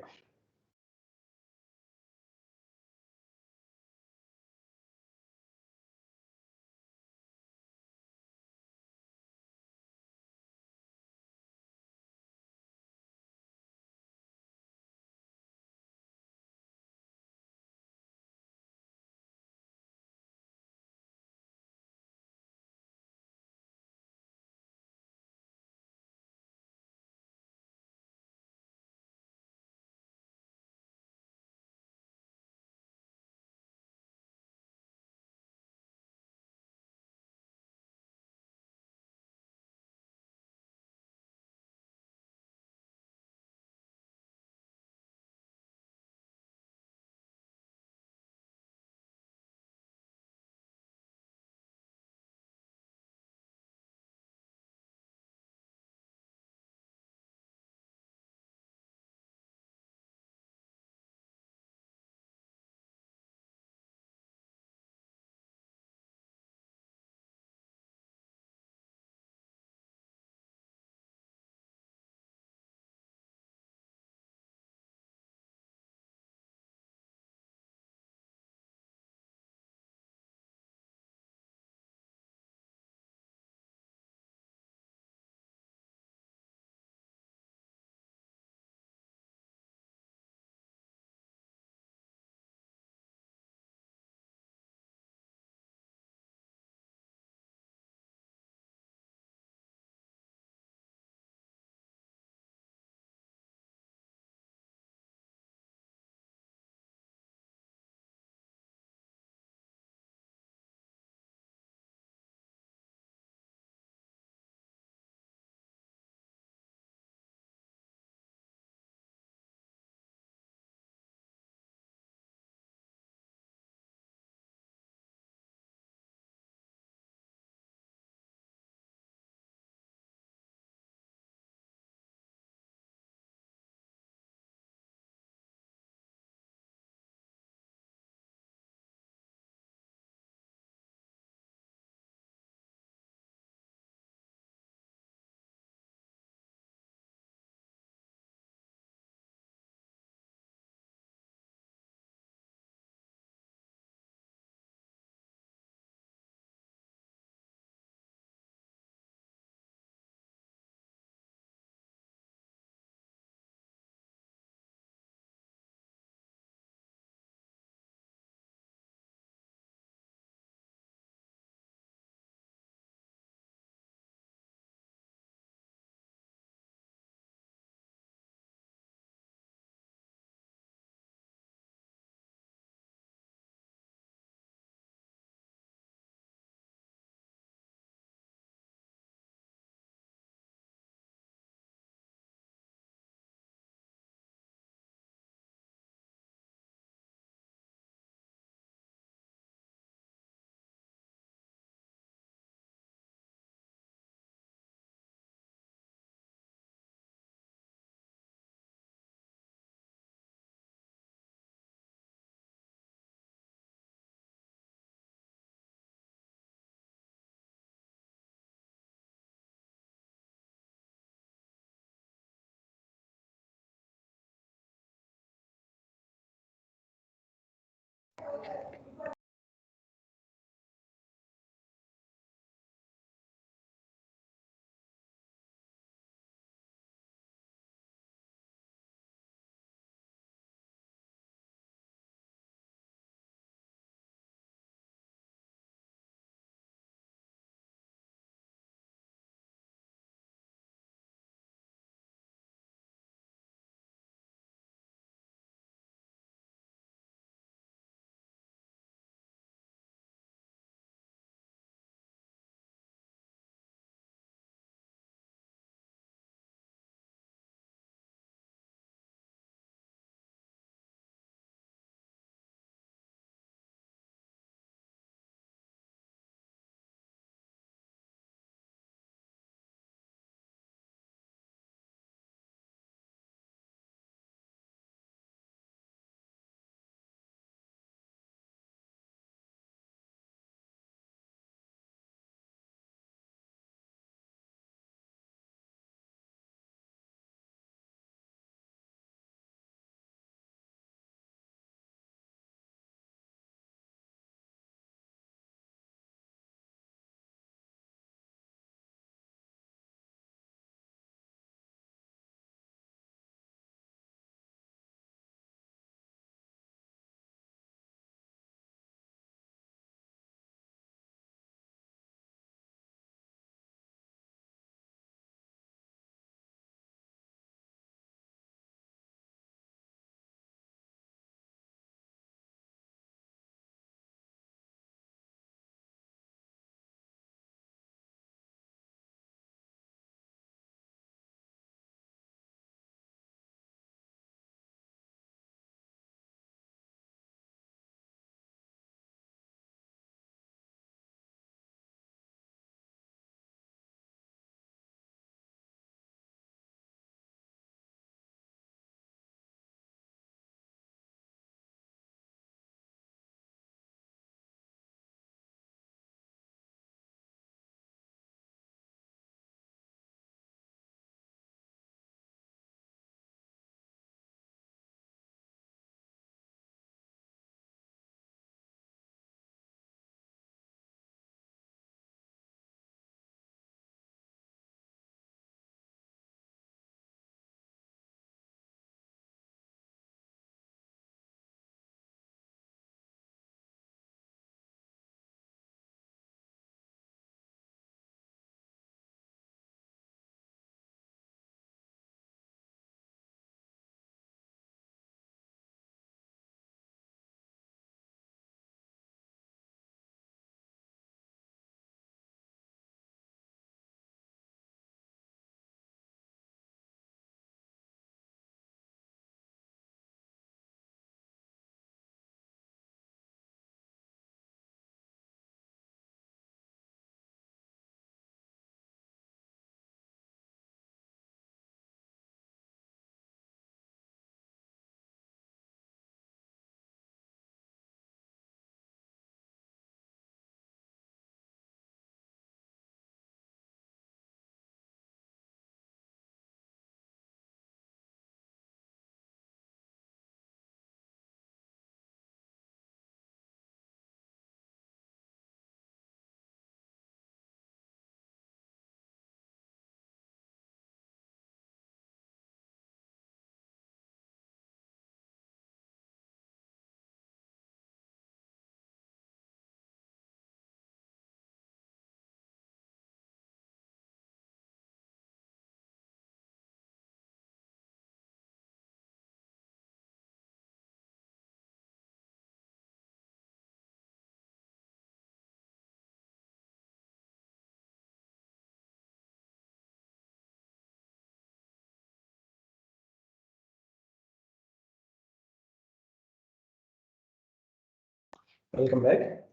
Welcome back.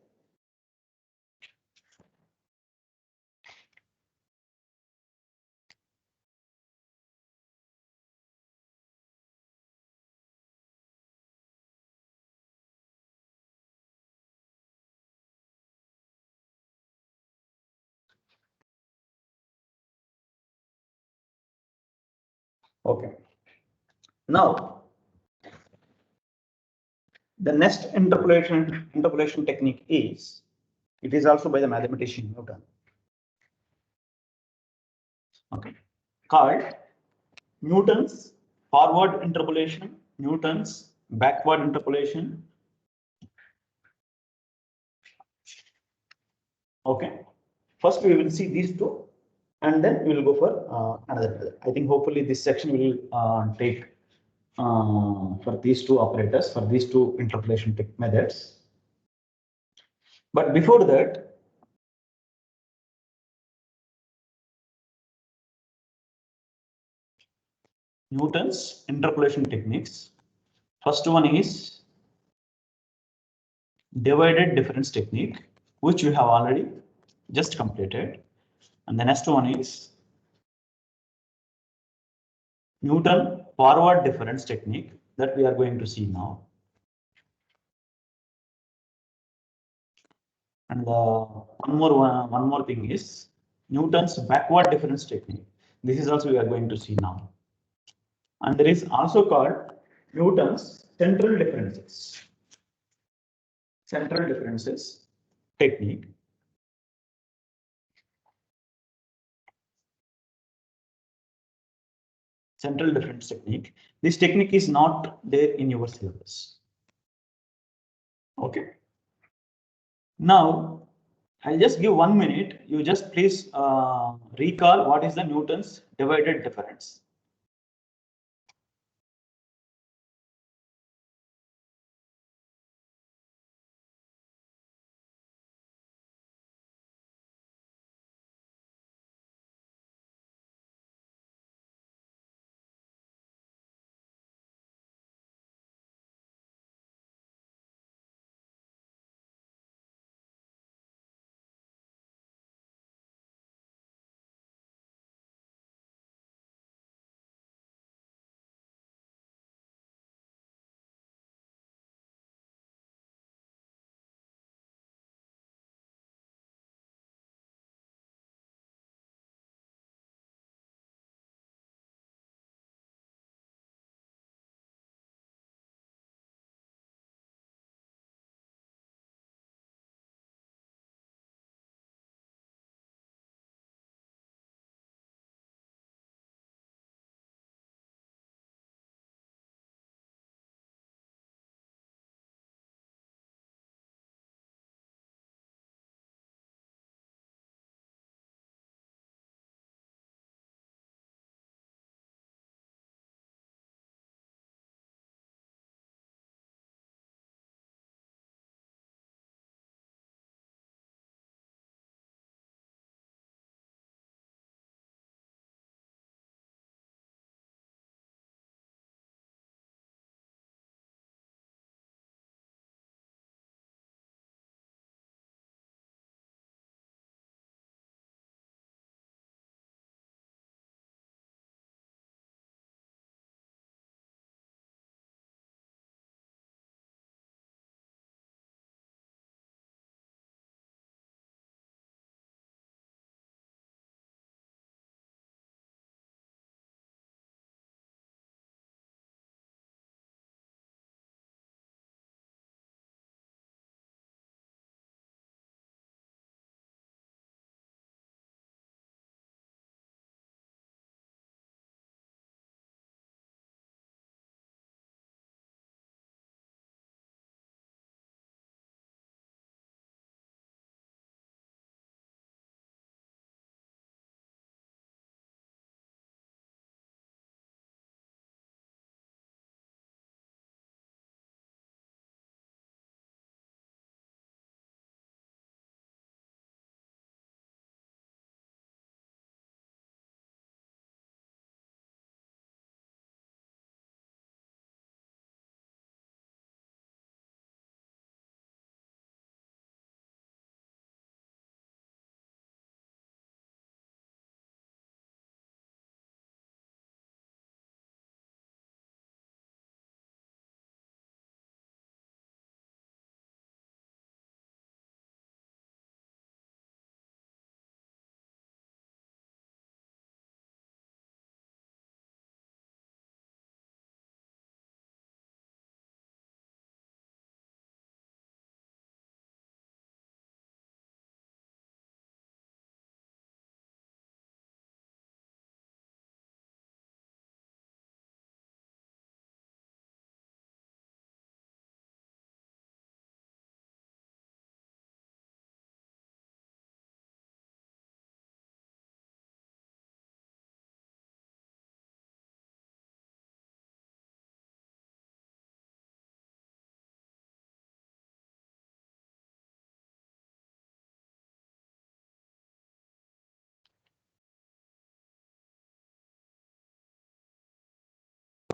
Okay. Now, the next interpolation technique is, it is also by the mathematician Newton. Okay. Called Newton's forward interpolation, Newton's backward interpolation. Okay. First, we will see these two, and then we will go for another method. I think hopefully this section will take for these two operators, for these two interpolation methods. But before that, Newton's interpolation techniques. First one is divided difference technique, which we have already just completed. And the next one is Newton forward difference technique that we are going to see now. And one more thing is Newton's backward difference technique. This is also we are going to see now. And there is also called Newton's central differences. Central differences technique. Central difference technique. This technique is not there in your syllabus. Okay. Now, I'll just give 1 minute. You just please recall what is the Newton's divided difference.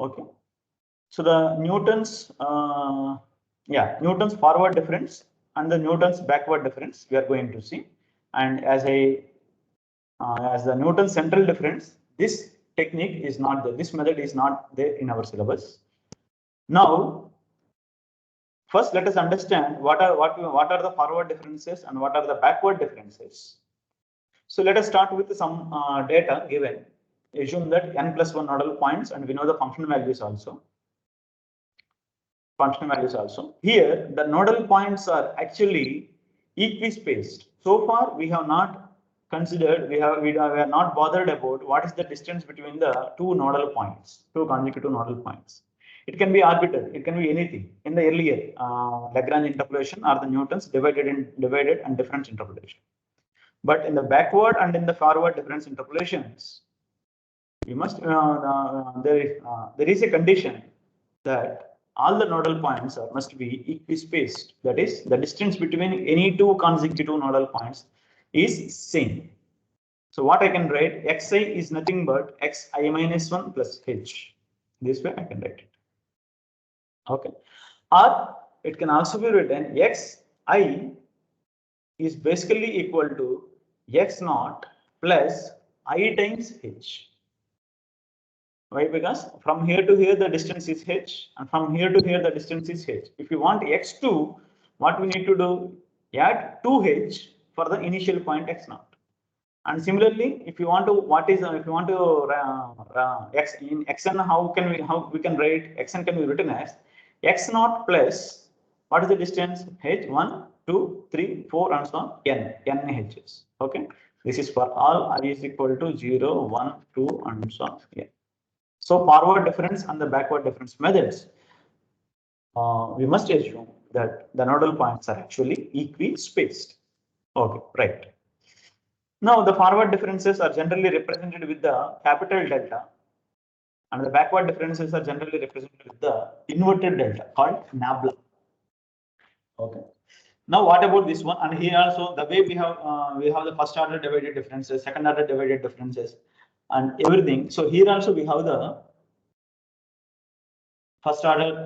Okay. So the Newton's, Newton's forward difference and the Newton's backward difference we are going to see. And as the Newton's central difference, this technique is not there. This method is not there in our syllabus. Now, first let us understand what are the forward differences and what are the backward differences. So let us start with some data given. Assume that n+1 nodal points, and we know the function values also. Here, the nodal points are actually equispaced. So far, we have not considered, we are not bothered about what is the distance between the two nodal points, two consecutive nodal points. It can be arbitrary, it can be anything. In the earlier Lagrange interpolation or the Newton's divided and difference interpolation. But in the backward and in the forward difference interpolations, we must there is a condition that all the nodal points must be equispaced. That is, the distance between any two consecutive nodal points is same. So what I can write, xi is nothing but xi minus 1 plus h. This way I can write it. Okay. Or it can also be written xi is basically equal to x naught plus I times h. Why? Because from here to here the distance is h, and from here to here the distance is h. If you want x2, what we need to do? Add 2h for the initial point x naught. And similarly, if you want to x in xn, how we can write xn can be written as x naught plus what is the distance? h1, 2, 3, 4, and so on n h's. Okay, this is for all I is equal to 0, 1, 2, and so on. Yeah. So forward difference and the backward difference methods, we must assume that the nodal points are actually equispaced. Okay, right. Now the forward differences are generally represented with the capital delta, and the backward differences are generally represented with the inverted delta called nabla. Okay. Now what about this one? And here also the way we have the first order divided differences, second order divided differences, and everything. So here also we have the first order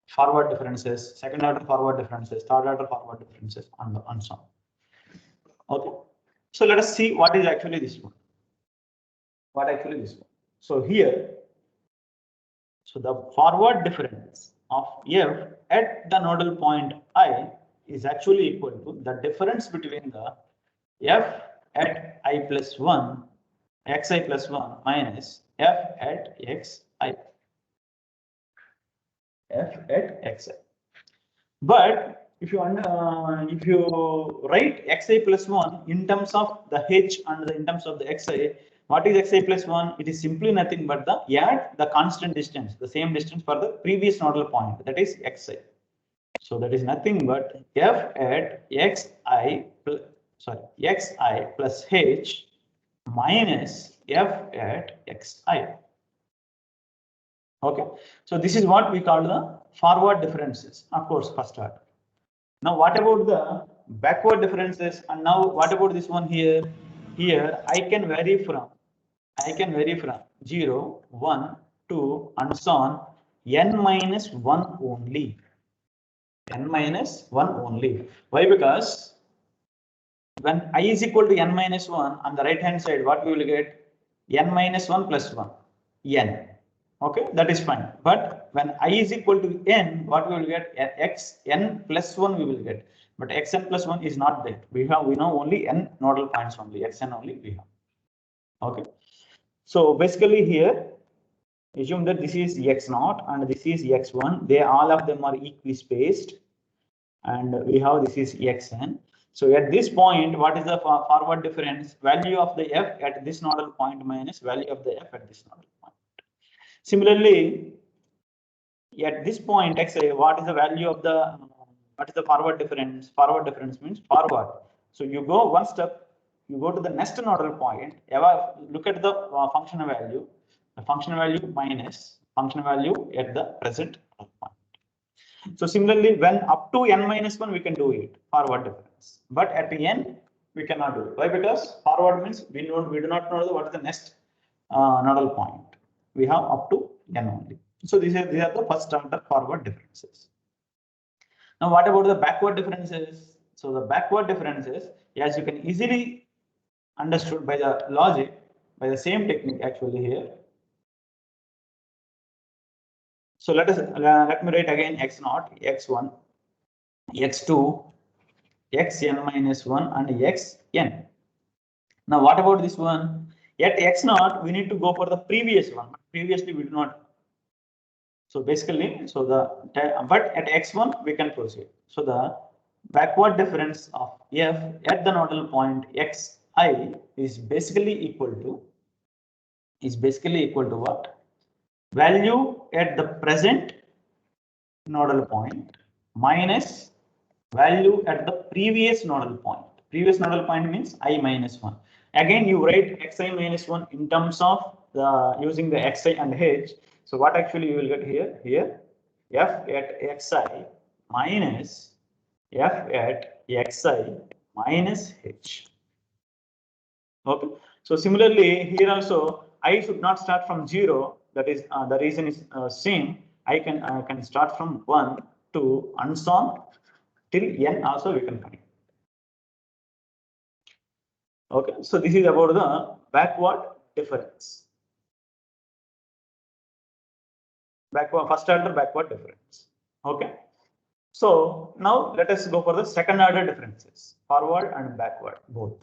forward differences, second order forward differences, third order forward differences, and so on. Okay. So let us see what is actually this one. So here, so the forward difference of f at the nodal point I is actually equal to the difference between the f at I plus 1, xi plus 1 minus f at xi. F at xi. But if you write xi plus 1 in terms of the h and in terms of the xi, what is xi plus 1? It is simply nothing but the constant distance, the same distance for the previous nodal point, that is xi. So that is nothing but f at xi plus h minus f at xi. Okay, so this is what we call the forward differences, of course, first order. Now what about the backward differences? And now what about this one here? Here I can vary from 0, 1, 2, and so on, n minus 1 only. N minus 1 only. Why? Because when I is equal to n minus 1 on the right hand side, what we will get? N minus 1 plus 1, n. Okay, that is fine. But when I is equal to n, what we will get? Xn plus 1 we will get. But xn plus 1 is not there. We know only n nodal points only. Xn only we have. Okay. So basically here, assume that this is x0 and this is x1. They all of them are equispaced, and we have this is xn. So at this point, what is the forward difference? Value of the f at this nodal point minus value of the f at this nodal point. Similarly, at this point, xi, what is the value of what is the forward difference? Forward difference means forward. So you go one step, you go to the next nodal point, look at the function value, the function value minus function value at the present point. So similarly, when up to n minus 1, we can do it, forward difference. But at the n, we cannot do it. Why? Because forward means we do not know what is the next nodal point. we have up to n only. So these are the first order forward differences. Now what about the backward differences? So the backward differences, as you can easily understood by the logic, by the same technique actually here. So let me write again x0, x1, x2, xn minus 1 and xn. Now what about this one? At x0 we need to go for the previous one. Previously we do not. So basically, but at x1 we can proceed. So the backward difference of f at the nodal point xi is basically equal to what? Value at the present nodal point minus value at the previous nodal point. Previous nodal point means I minus 1. Again, you write xi minus 1 in terms of using the xi and h. So what actually you will get here? Here, f at xi minus f at xi minus h. Okay. So similarly, here also I should not start from 0. That is the reason is same. I can start from 1 to and so on till n also we can find. Okay. So this is about the backward difference. First order backward difference. Okay. So now let us go for the second order differences, forward and backward both.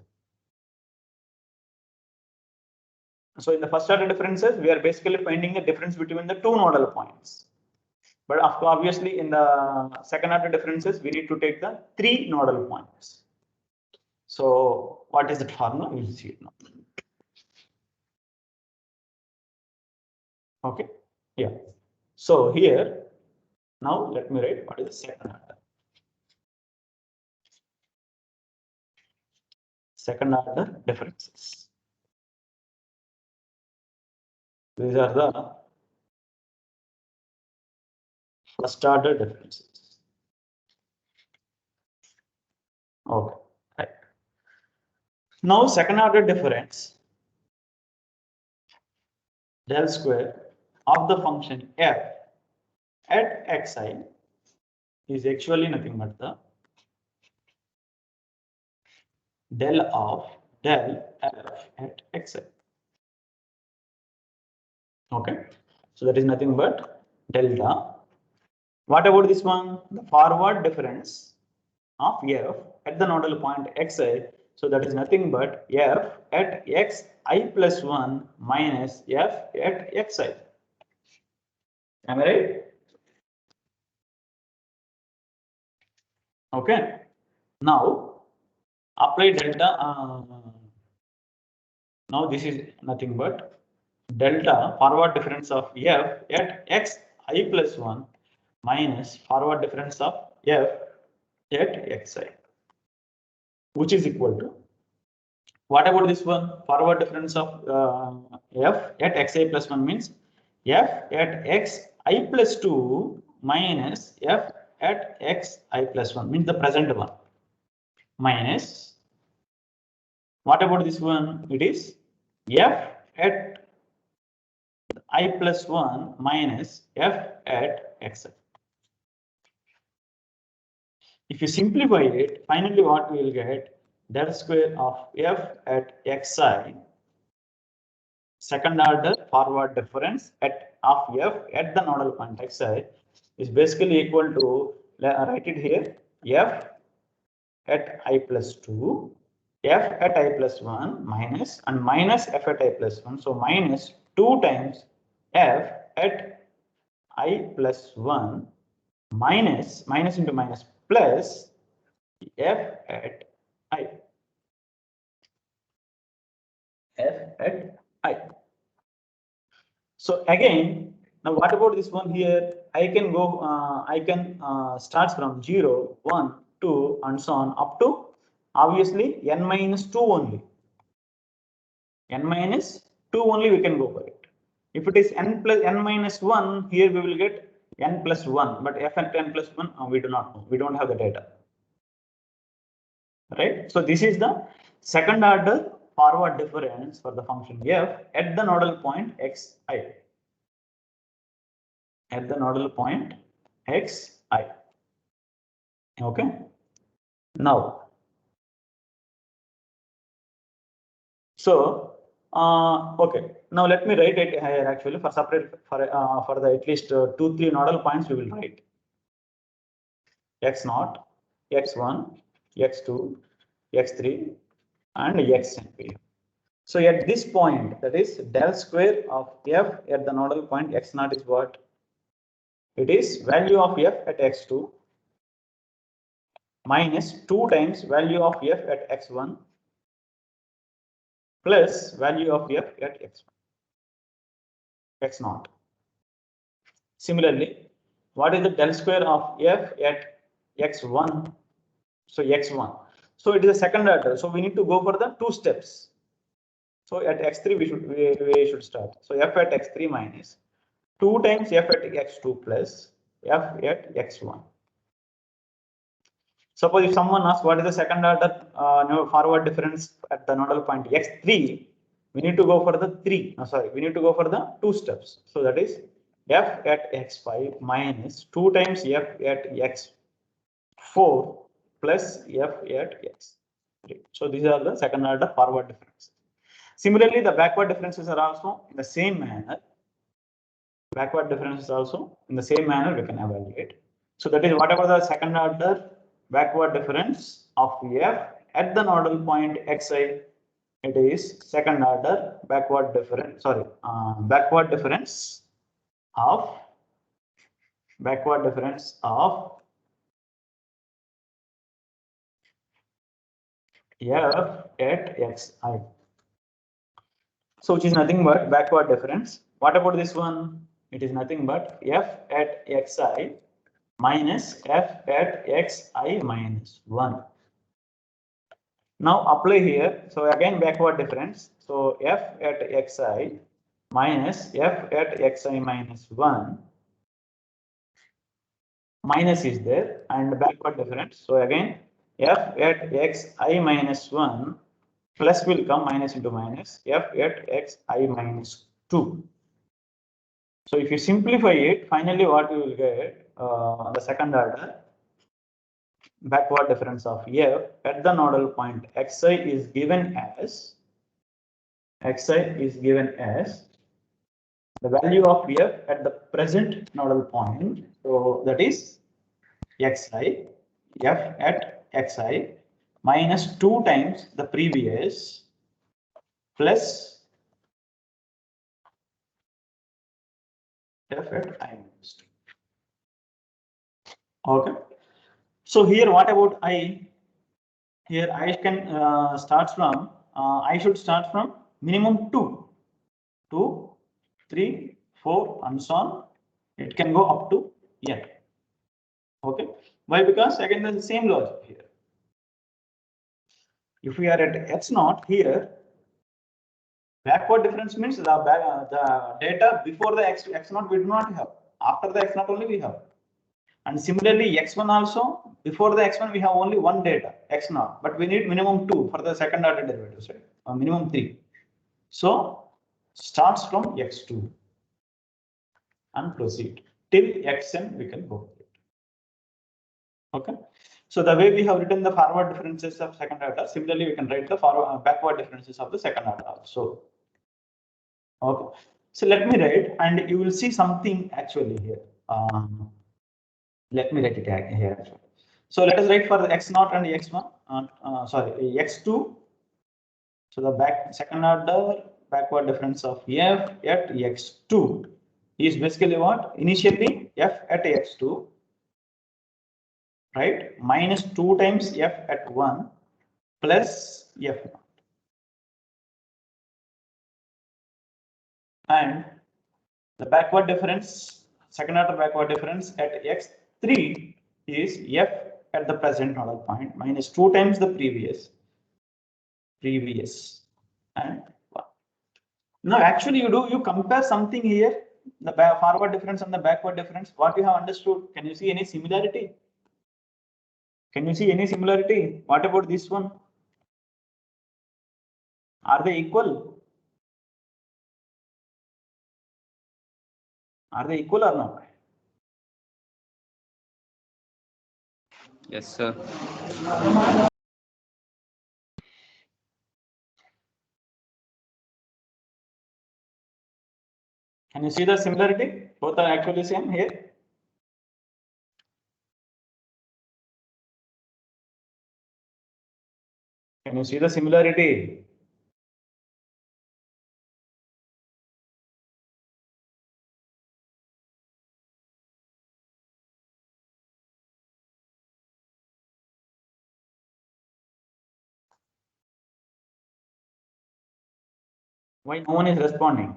So in the first order differences, we are basically finding the difference between the two nodal points. But obviously in the second order differences, we need to take the three nodal points. So what is the formula? We'll see it now. Okay. Yeah. So here, now let me write what is the second order. Second order differences. These are the first order differences. Okay. Right. Now second order difference del square of the function f at xi is actually nothing but the del of del f at xi. Okay, so that is nothing but delta. What about this one? The forward difference of f at the nodal point xi. So that is nothing but f at xi plus 1 minus f at xi. Am I right? Okay. Now apply delta. Now this is nothing but delta forward difference of f at xi plus 1 minus forward difference of f at xi, which is equal to, what about this one? Forward difference of f at xi plus 1 means f at xi plus 2 minus f at xi plus 1 means the present one minus, what about this one? It is f at I plus 1 minus f at xi. If you simplify it, finally what we will get, del square of f at xi, second order forward difference of f at the nodal point xi is basically equal to, write it here, f at I plus 2, f at I plus 1 minus and minus f at I plus 1. So minus 2 times f at I plus 1 minus into minus plus f at I. So again, now what about this one here? I can go, start from 0, 1, 2 and so on up to obviously n minus 2 only. N minus 2 only we can go for it. If it is n plus n minus 1, here we will get n plus 1, but f at n plus 1, we do not know. We don't have the data. Right? So this is the second order forward difference for the function f at the nodal point xi. at the nodal point xi. Okay. Now, so okay. Now let me write it here actually for separate for the at least 2-3 nodal points we will write x0, x1, x2, x3, and xn. So at this point, that is del square of f at the nodal point x0 is what? It is value of f at x2 minus 2 times value of f at x1 plus value of f at x0. Similarly, what is the del square of f at x1? So x1. So it is a second order. So we need to go for the 2 steps. So at x3 we should start. So f at x3 minus 2 times f at x2 plus f at x1. Suppose if someone asks what is the second order forward difference at the nodal point x3, we need to go for the we need to go for the 2 steps. So that is f at x5 minus 2 times f at x4 plus f at x3. So these are the second order forward differences. Similarly, the backward differences are also in the same manner. Backward differences also in the same manner we can evaluate. So that is whatever the second order backward difference of f at the nodal point xi, it is second order backward difference. Backward difference of f at xi. So which is nothing but backward difference. What about this one? It is nothing but f at xi minus f at xi minus 1. Now apply here. So again backward difference. So f at xi minus f at xi minus 1 minus is there and backward difference. So again f at xi minus 1 plus will come minus into minus f at xi minus 2. So if you simplify it, finally what you will get the second order backward difference of f at the nodal point xi is given as the value of f at the present nodal point. So that is xi f at xi minus 2 times the previous plus f at I minus 2. Okay. So here what about I? Here I can start from I should start from minimum 2, 3, 4 and so on. It can go up to n. Okay. Why? Because again there's the same logic here. If we are at x0 here, backward difference means the data before the x0 we do not have. After the x0 only we have. And similarly x1 also, before the x1 we have only one data x0, but we need minimum 2 for the second order derivatives, right? Minimum 3. So starts from x2 and proceed till xn we can go. Okay. So the way we have written the forward differences of second order, similarly we can write the backward differences of the second order also. Okay. So let me write, and you will see something actually here. Let me write it here. So let us write for the x0 and x1. X2. So the second order backward difference of f at x2 is basically what? Initially f at x2, right? Minus 2 times f at 1 plus f0. And the backward difference, second order backward difference at x3 is f at the present nodal point minus 2 times the previous and 1. Now actually you compare something here, the forward difference and the backward difference. What you have understood? Can you see any similarity? Can you see any similarity? What about this one? Are they equal? Are they equal or not? Yes, sir. Can you see the similarity? Both are actually same here. Can you see the similarity? Why no one is responding?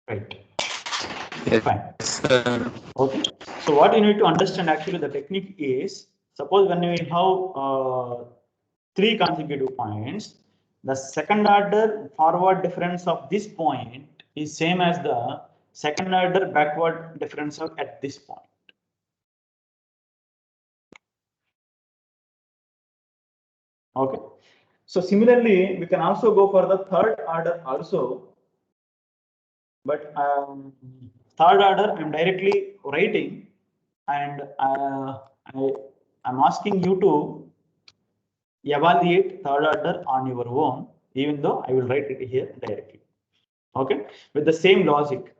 Right. Yes, Fine. sir. Okay. So what you need to understand actually the technique is, suppose when we have 3 consecutive points, the second order forward difference of this point is same as the second order backward difference of at this point. Okay. So similarly, we can also go for the third order also, but third order I'm directly writing, and I'm asking you to evaluate third order on your own, even though I will write it here directly. Okay, with the same logic,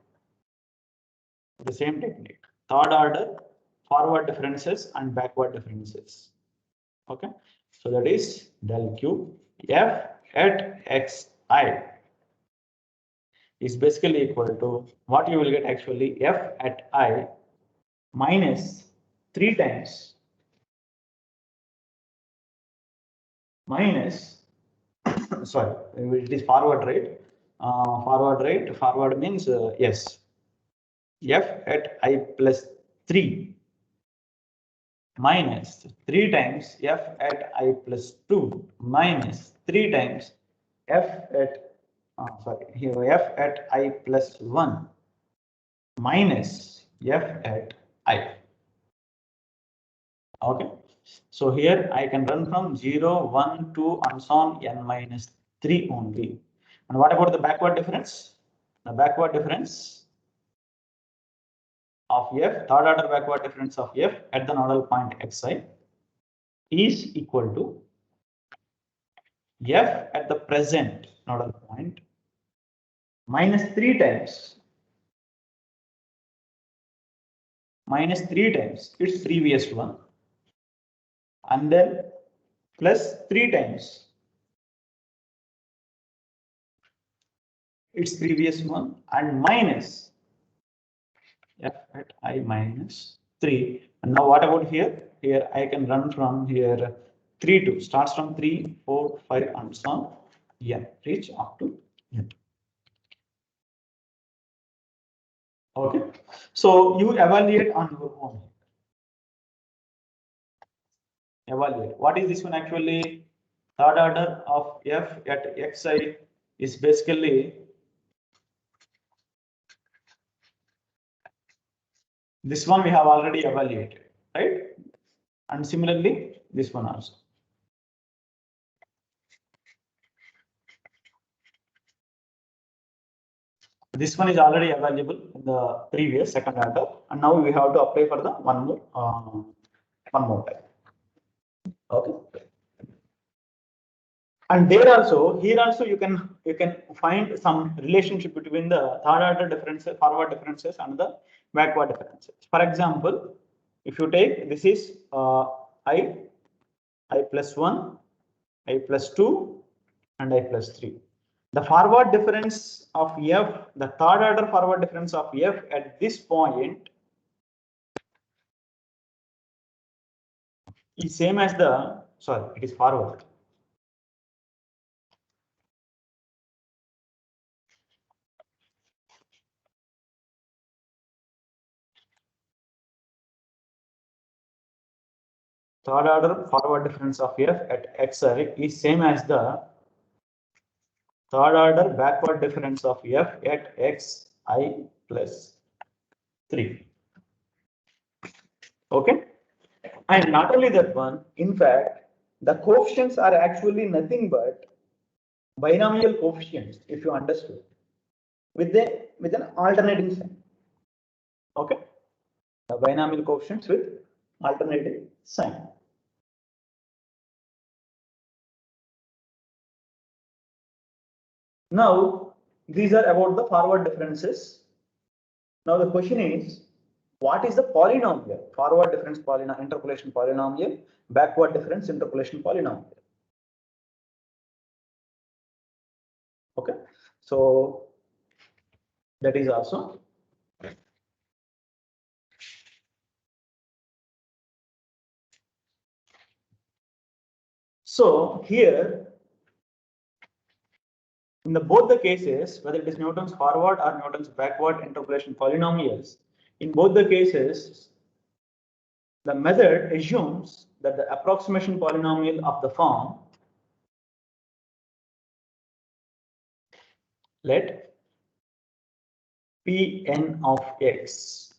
the same technique. Third order forward differences and backward differences. Okay, so that is del q f at xi is basically equal to what you will get actually f at I minus 3 times minus sorry, it is forward, right? Forward, right? Forward means yes, f at I plus 3 minus 3 times f at I plus 2 minus 3 times f at sorry, here f at I plus 1 minus f at I. Okay, so here I can run from 0, 1, 2 and so on n minus 3 only. And what about the backward difference? The backward difference of f, third order backward difference of f at the nodal point xi is equal to f at the present nodal point minus 3 times its previous one, and then plus 3 times its previous one, and minus f at I minus 3. And now what about here? Here I can run from here 3 to starts from 3, 4, 5 and so on n, reach up to n. Okay, so you evaluate on your own. Evaluate. What is this one actually? Third order of f at xi is basically this one we have already evaluated, right? And similarly, this one also. This one is already available in the previous second order, and now we have to apply for the one more time. Okay. And there also, here also you can find some relationship between the third order differences, forward differences, and the backward differences. For example, if you take this is I plus 1, I plus 2, and I plus 3. The forward difference of f, the third order forward difference of f at this point is same as the, sorry, it is forward. Third order forward difference of f at xi is same as the third order backward difference of f at xi plus 3. Okay, and not only that one, in fact, the coefficients are actually nothing but binomial coefficients, if you understood, with an alternating sign. Okay, the binomial coefficients with alternating sign. Now, these are about the forward differences. Now, the question is, what is the polynomial? Forward difference polynomial, interpolation polynomial, backward difference interpolation polynomial. Okay, so that is also. So here, in both the cases, whether it is Newton's forward or Newton's backward interpolation polynomials, in both the cases, the method assumes that the approximation polynomial of the form, let Pn of x,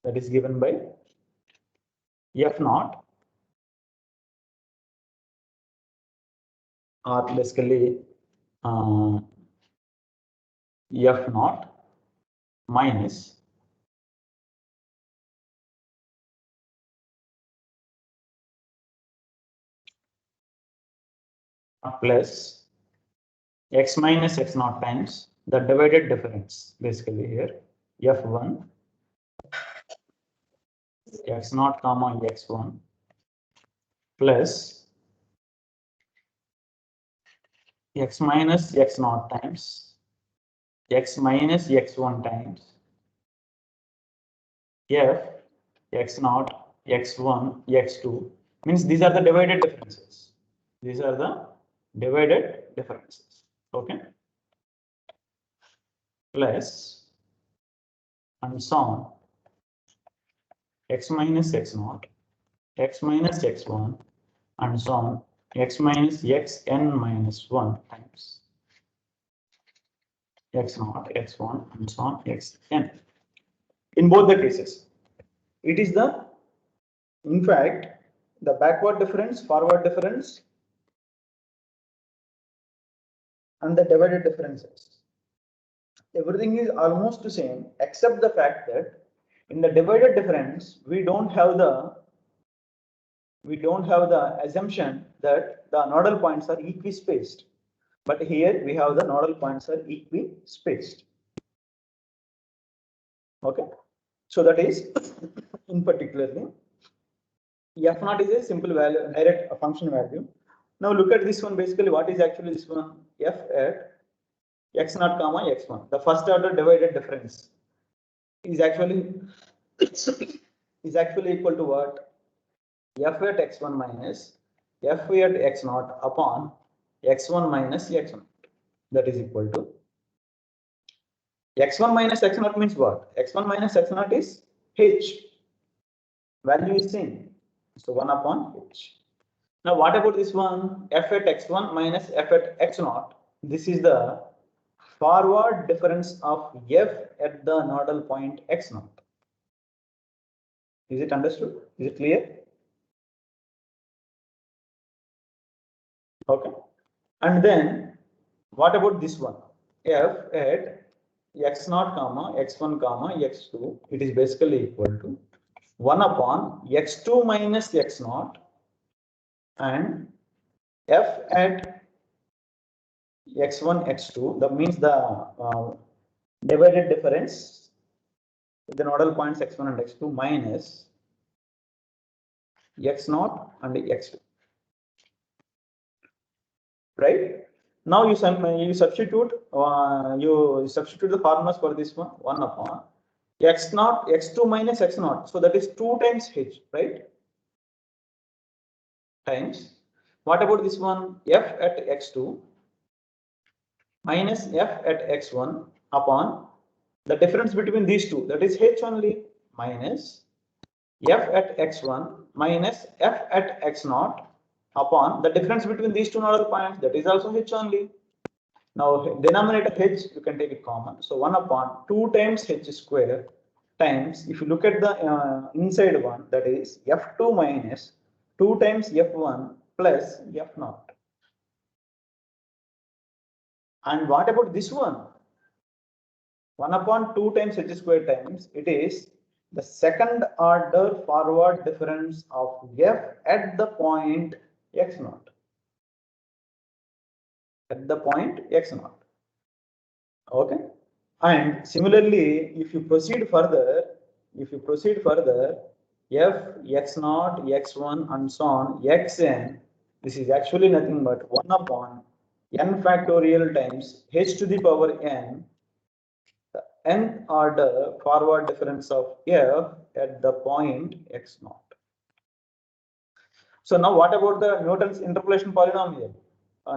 that is given by f naught, or basically f naught minus plus x minus x naught times the divided difference, basically here f1 x naught comma x1 plus x minus x naught times x minus x1 times f x naught x1 x2, means these are the divided differences. These are the divided differences. Okay, plus and so on x minus x naught, x minus x1, and so on x minus xn minus 1 times x naught, x1, and so on xn. In both the cases, it is the, in fact, the backward difference, forward difference, and the divided differences. Everything is almost the same, except the fact that in the divided difference, we don't have the assumption that the nodal points are equispaced. But here we have the nodal points are equispaced. Okay, so that is in particularly f naught is a simple value, direct function value. Now look at this one. Basically, what is actually this one? F at x naught comma x1. The first order divided difference is actually equal to what? F at x1 minus f at x naught upon x1 minus x1. That is equal to x1 minus x naught means what? X1 minus x naught is h. Value is same. So 1 upon h. Now what about this one? F at x1 minus f at x naught. This is the forward difference of f at the nodal point x naught. Is it understood? Is it clear? Okay. And then what about this one? F at x naught comma x1 comma x2. It is basically equal to 1 upon x2 minus x naught and f at x1 x2. That means the divided difference with the nodal points x1 and x2 minus x0 and x2. Right? Now you substitute the formulas for this one. 1 upon x0 x2 minus x0. So that is 2 times h, right? Times. What about this one? F at x2 minus f at x1 upon the difference between these two, that is h only, minus f at x1 minus f at x0 upon the difference between these two nodal points, that is also h only. Now denominator h, you can take it common. So 1 upon 2 times h square times, if you look at the inside one, that is f2 minus 2 times f1 plus f0. And what about this one? 1 upon 2 times h square times, it is the second order forward difference of f at the point x naught. At the point x naught. Okay. And similarly, if you proceed further, f x naught, x1, and so on, xn, this is actually nothing but 1 upon n factorial times h to the power n, the nth order forward difference of f at the point x naught. So now what about the Newton's interpolation polynomial?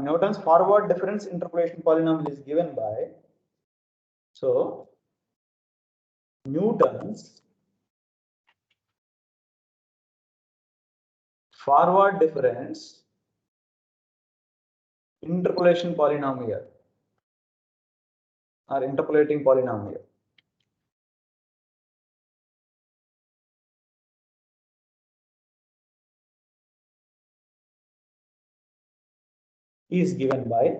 Newton's forward difference interpolation polynomial is given by, so Newton's forward difference interpolation polynomial or interpolating polynomial is given by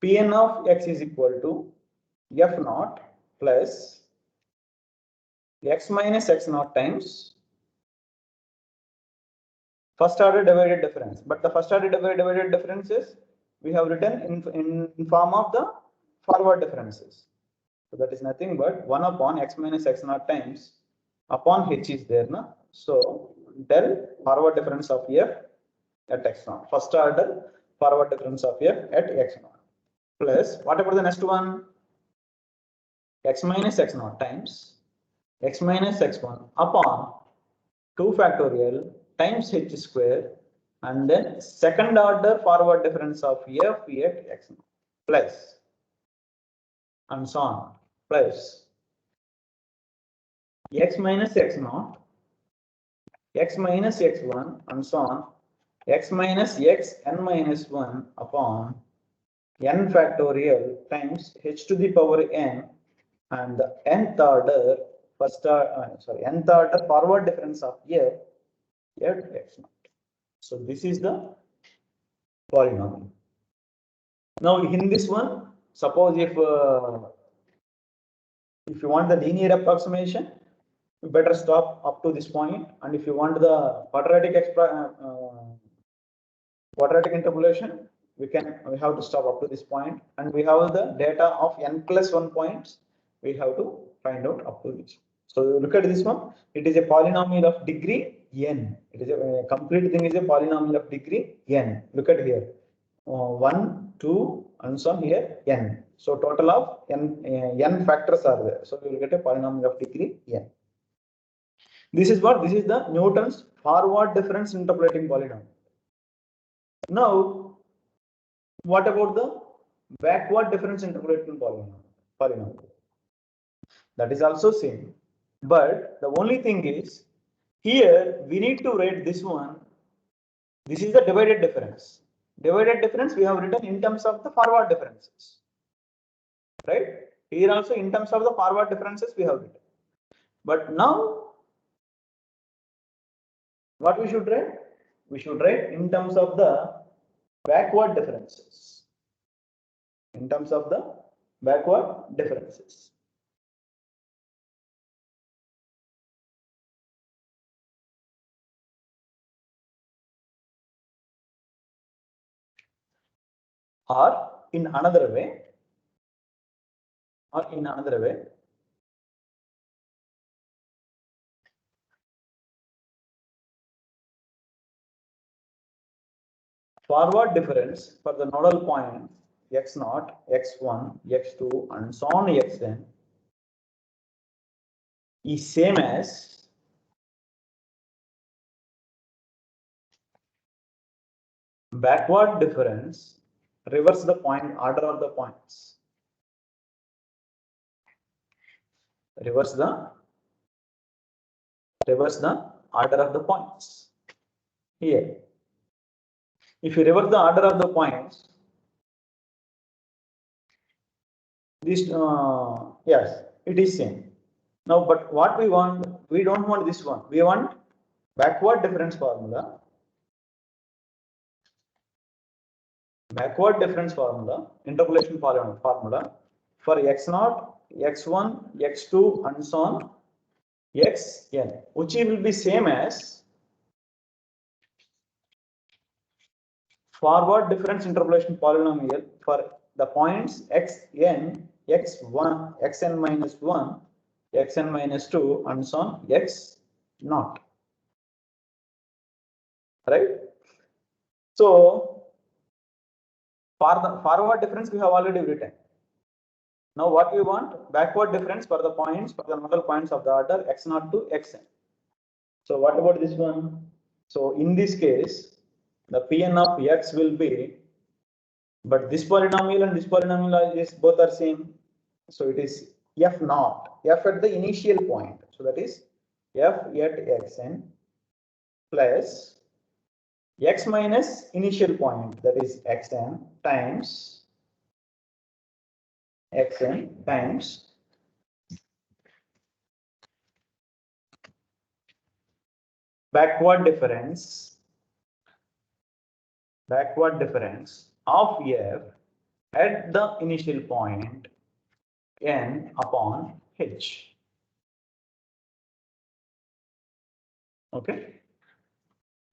Pn of x is equal to f naught plus x minus x naught times first order divided difference. But the first order divided differences we have written in form of the forward differences. So that is nothing but 1 upon x minus x naught times upon h is there. Na? So del forward difference of f at x naught. First order forward difference of f at x naught. Plus, what about the next one? X minus x naught times x minus x1 upon 2 factorial times h square, and then second order forward difference of f at x naught plus, and so on, plus x minus x naught, x minus x1, and so on, x minus x n minus 1 upon n factorial times h to the power n, and the nth order nth order forward difference of f at x naught. So this is the polynomial. Now in this one, suppose if you want the linear approximation, you better stop up to this point, and if you want the quadratic interpolation, we have to stop up to this point, and we have the data of n plus 1 points. We have to find out up to this. So look at this one. It is a polynomial of degree n. It is a complete thing is a polynomial of degree n. Look at here. 1, 2, and so on here n. So total of n factors are there. So we will get a polynomial of degree n. This is what? This is the Newton's forward difference interpolating polynomial. Now, what about the backward difference interpolating polynomial? That is also same. But the only thing is, here we need to write this one. This is the divided difference. Divided difference we have written in terms of the forward differences. Right? Here also in terms of the forward differences we have written. But now, what we should write? We should write in terms of the backward differences. In terms of the backward differences. Or in another way, forward difference for the nodal point x naught, x1, x2, and so on xn is same as backward difference reverse the point order of the points. Reverse the order of the points. Here, if you reverse the order of the points, this yes, it is same. Now, but what we want, we don't want this one. We want backward difference formula. Backward difference formula, interpolation formula for x naught, x1, x2, and so on xn, which will be same as forward difference interpolation polynomial for the points xn, x1, xn minus 1, xn minus 2, and so on x naught. Right? So for the forward difference we have already written. Now what we want? Backward difference for the points, for the nodal points of the order x0 to xn. So what about this one? So in this case, the Pn of x will be, but this polynomial and this polynomial is both are same. So it is f naught, f at the initial point. So that is f at xn plus x minus initial point, that is xn times xn times backward difference of f at the initial point n upon h. Okay,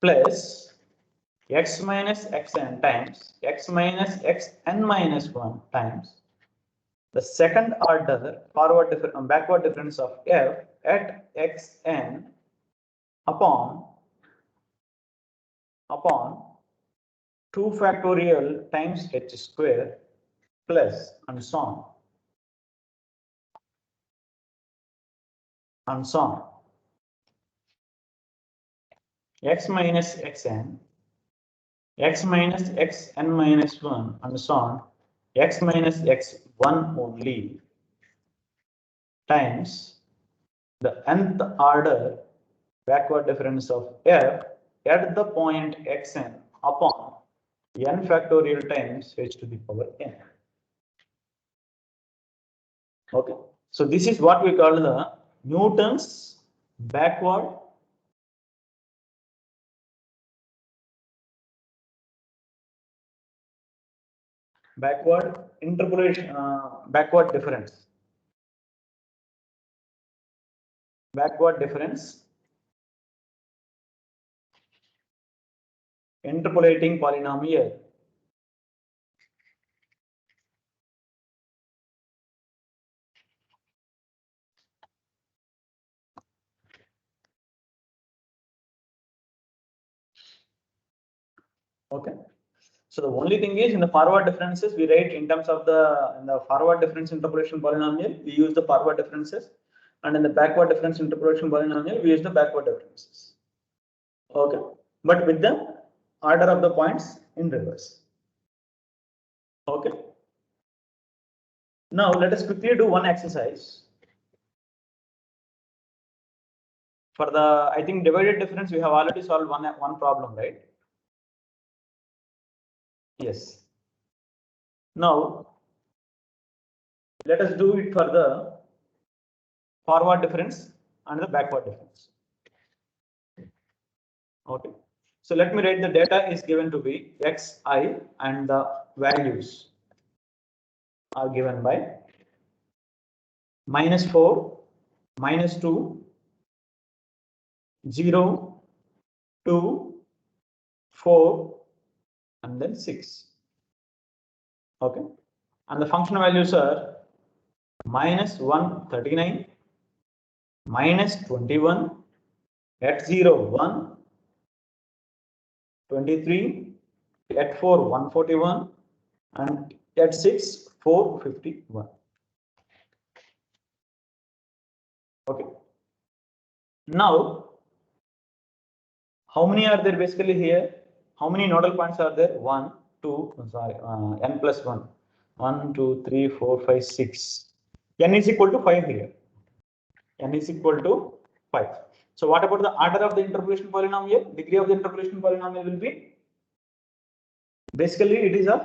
plus x minus xn times x minus xn minus 1 times the second order backward difference of f at xn upon 2 factorial times h square plus and so on and so on. X minus xn, x minus xn minus 1 and so on, x minus x1 only times the nth order backward difference of f at the point xn upon n factorial times h to the power n. Okay, so this is what we call the Newton's backward interpolation, backward difference interpolating polynomial Okay. So the only thing is in the forward differences we write in terms of the forward difference interpolation polynomial we use the forward differences, and in the backward difference interpolation polynomial we use the backward differences. Okay, but with the order of the points in reverse. Okay. Now let us quickly do one exercise. For the, I think, divided difference we have already solved one problem, right? Yes. Now let us do it for the forward difference and the backward difference. Okay, so let me write the data is given to be xi and the values are given by -4, -2, 0, 2, 4, and then 6. Okay, and the function values are -139, -21, at 0 1, 23, at 4 141, and at 6 451. Okay, now how many are there basically here? How many nodal points are there? 1, 2, sorry, n plus 1. 1, 2, 3, 4, 5, 6. N is equal to 5 here. N is equal to 5. So what about the order of the interpolation polynomial? Degree of the interpolation polynomial will be, basically it is of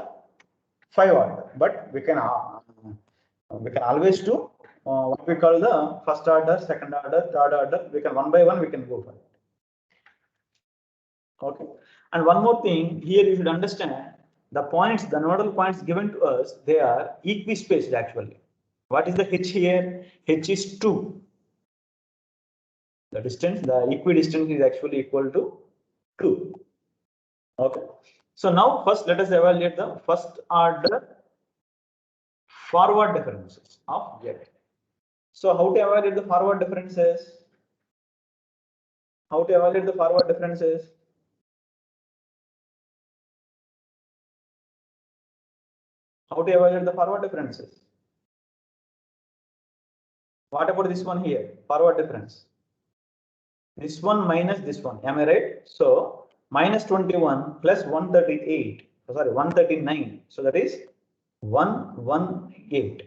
5 order, but we can always do what we call the first order, second order, third order. We can one by one we can go for it. Okay, and one more thing here you should understand, the points, the nodal points given to us, they are equispaced actually. What is the h here? H is 2. The distance, the equidistance is actually equal to 2. Okay. So now first let us evaluate the first order forward differences of Z. So how to evaluate the forward differences? How to evaluate the forward differences? How to evaluate the forward differences? What about this one here? Forward difference. This one minus this one. Am I right? So minus 21 plus 138. Sorry, 139. So that is 118.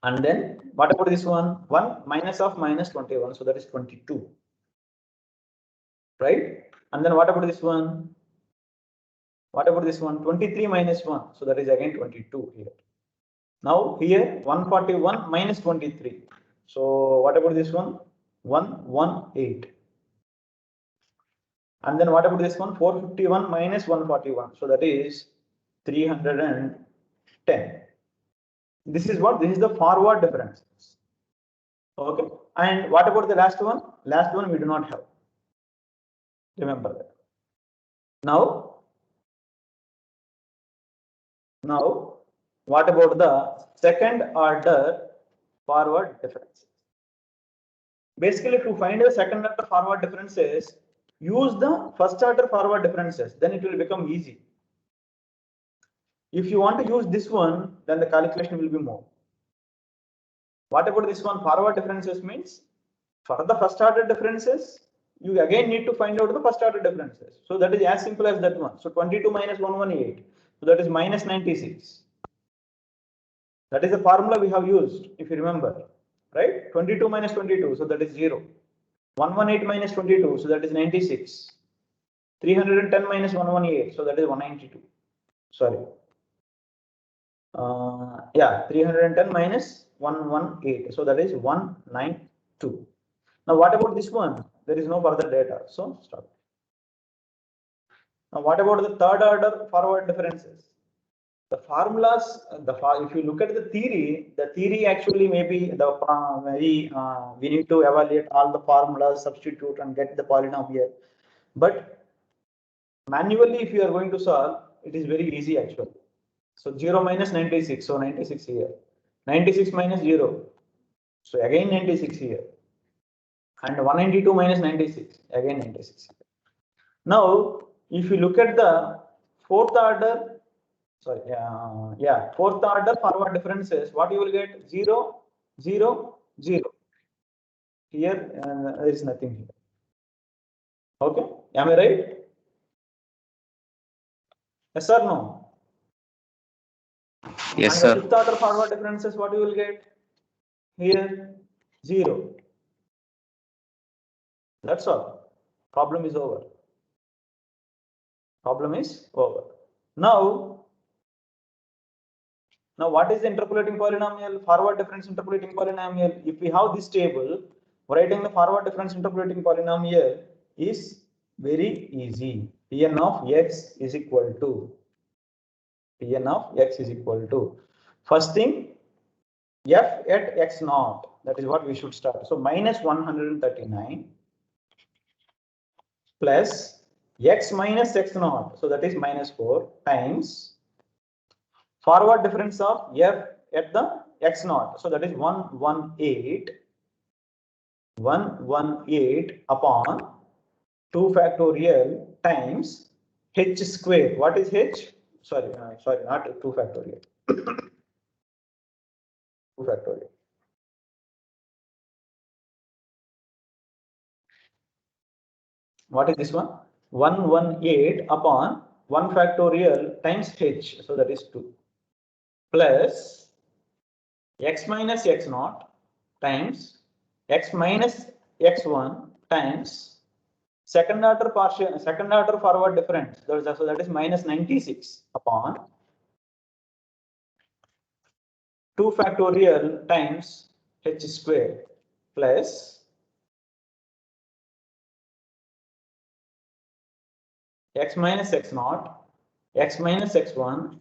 And then what about this one? 1 minus of minus 21. So that is 22. Right? And then what about this one? What about this one? 23 minus 1. So that is again 22 here. Now here 141 minus 23. So what about this one? 118. And then what about this one? 451 minus 141. So that is 310. This is what? This is the forward differences. Okay. And what about the last one? Last one we do not have. Remember that. Now what about the second order forward differences? Basically, to find the second order forward differences, use the first order forward differences, then it will become easy. If you want to use this one, then the calculation will be more. What about this one? Forward differences means for the first order differences, you again need to find out the first order differences. So that is as simple as that one. So 22 minus 118. So that is minus 96. That is the formula we have used, if you remember, right? 22 minus 22. So that is 0. 118 minus 22. So that is 96. 310 minus 118. So that is 192. Sorry. Yeah, 310 minus 118. So that is 192. Now, what about this one? There is no further data. So stop. Now, what about the third order forward differences? The formulas, if you look at the theory actually maybe we need to evaluate all the formulas, substitute and get the polynomial. But manually, if you are going to solve, it is very easy actually. So 0 minus 96, so 96 here. 96 minus 0, so again 96 here. And 192 minus 96, again 96 here. Now, if you look at the fourth order, fourth order forward differences, what you will get? 0, 0, 0. Here, there is nothing here. Okay, am I right? Yes or no? Yes, and sir. the fifth order forward differences, what you will get? Here, 0. That's all. Problem is over. Problem is over. Now what is the interpolating polynomial? Forward difference interpolating polynomial. If we have this table, writing the forward difference interpolating polynomial is very easy. Pn of x is equal to first thing f at x naught. That is what we should start. So minus 139 plus x minus x naught. So that is minus 4 times forward difference of f at the x naught. So that is 118 upon 2 factorial times h square. What is h? Sorry, not 2 factorial. 2 factorial. What is this one? 118 upon 1 factorial times h. So that is 2 plus x minus x naught times x minus x1 times second order forward difference. That is minus 96 upon 2 factorial times h square plus x minus x naught, x minus x1,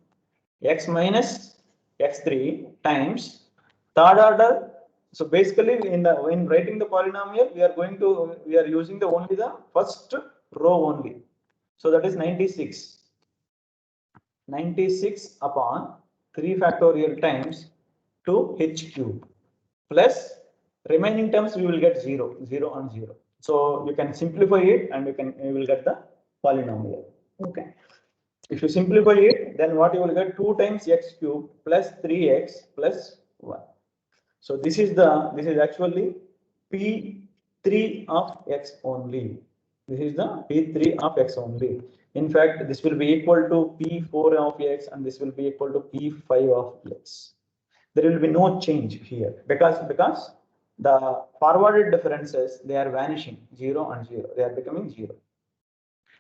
x minus x3 times Third order. So basically, in writing the polynomial, we are using only the first row only. So that is 96. 96 upon 3 factorial times 2h cube plus remaining terms we will get 0, 0 and 0. So you can simplify it and you will get the polynomial. Okay. If you simplify it, then what you will get 2 times x cube plus 3x plus 1. So this is actually P3 of x only. This is the P3 of x only. In fact, this will be equal to P4 of x and this will be equal to P5 of x. There will be no change here because the forwarded differences, they are vanishing, 0 and 0. They are becoming 0.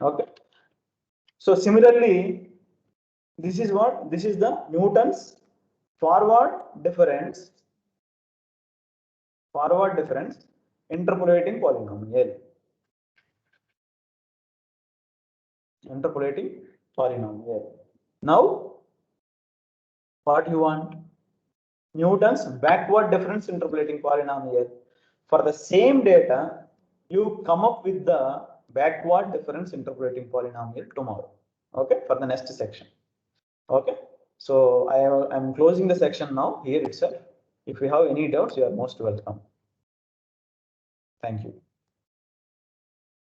Okay. So similarly, this is the Newton's forward difference interpolating polynomial. Now, what you want? Newton's backward difference interpolating polynomial. For the same data, you come up with the backward difference interpolating polynomial tomorrow. Okay, for the next section. Okay, so I am closing the section now here itself. If you have any doubts, you are most welcome. Thank you.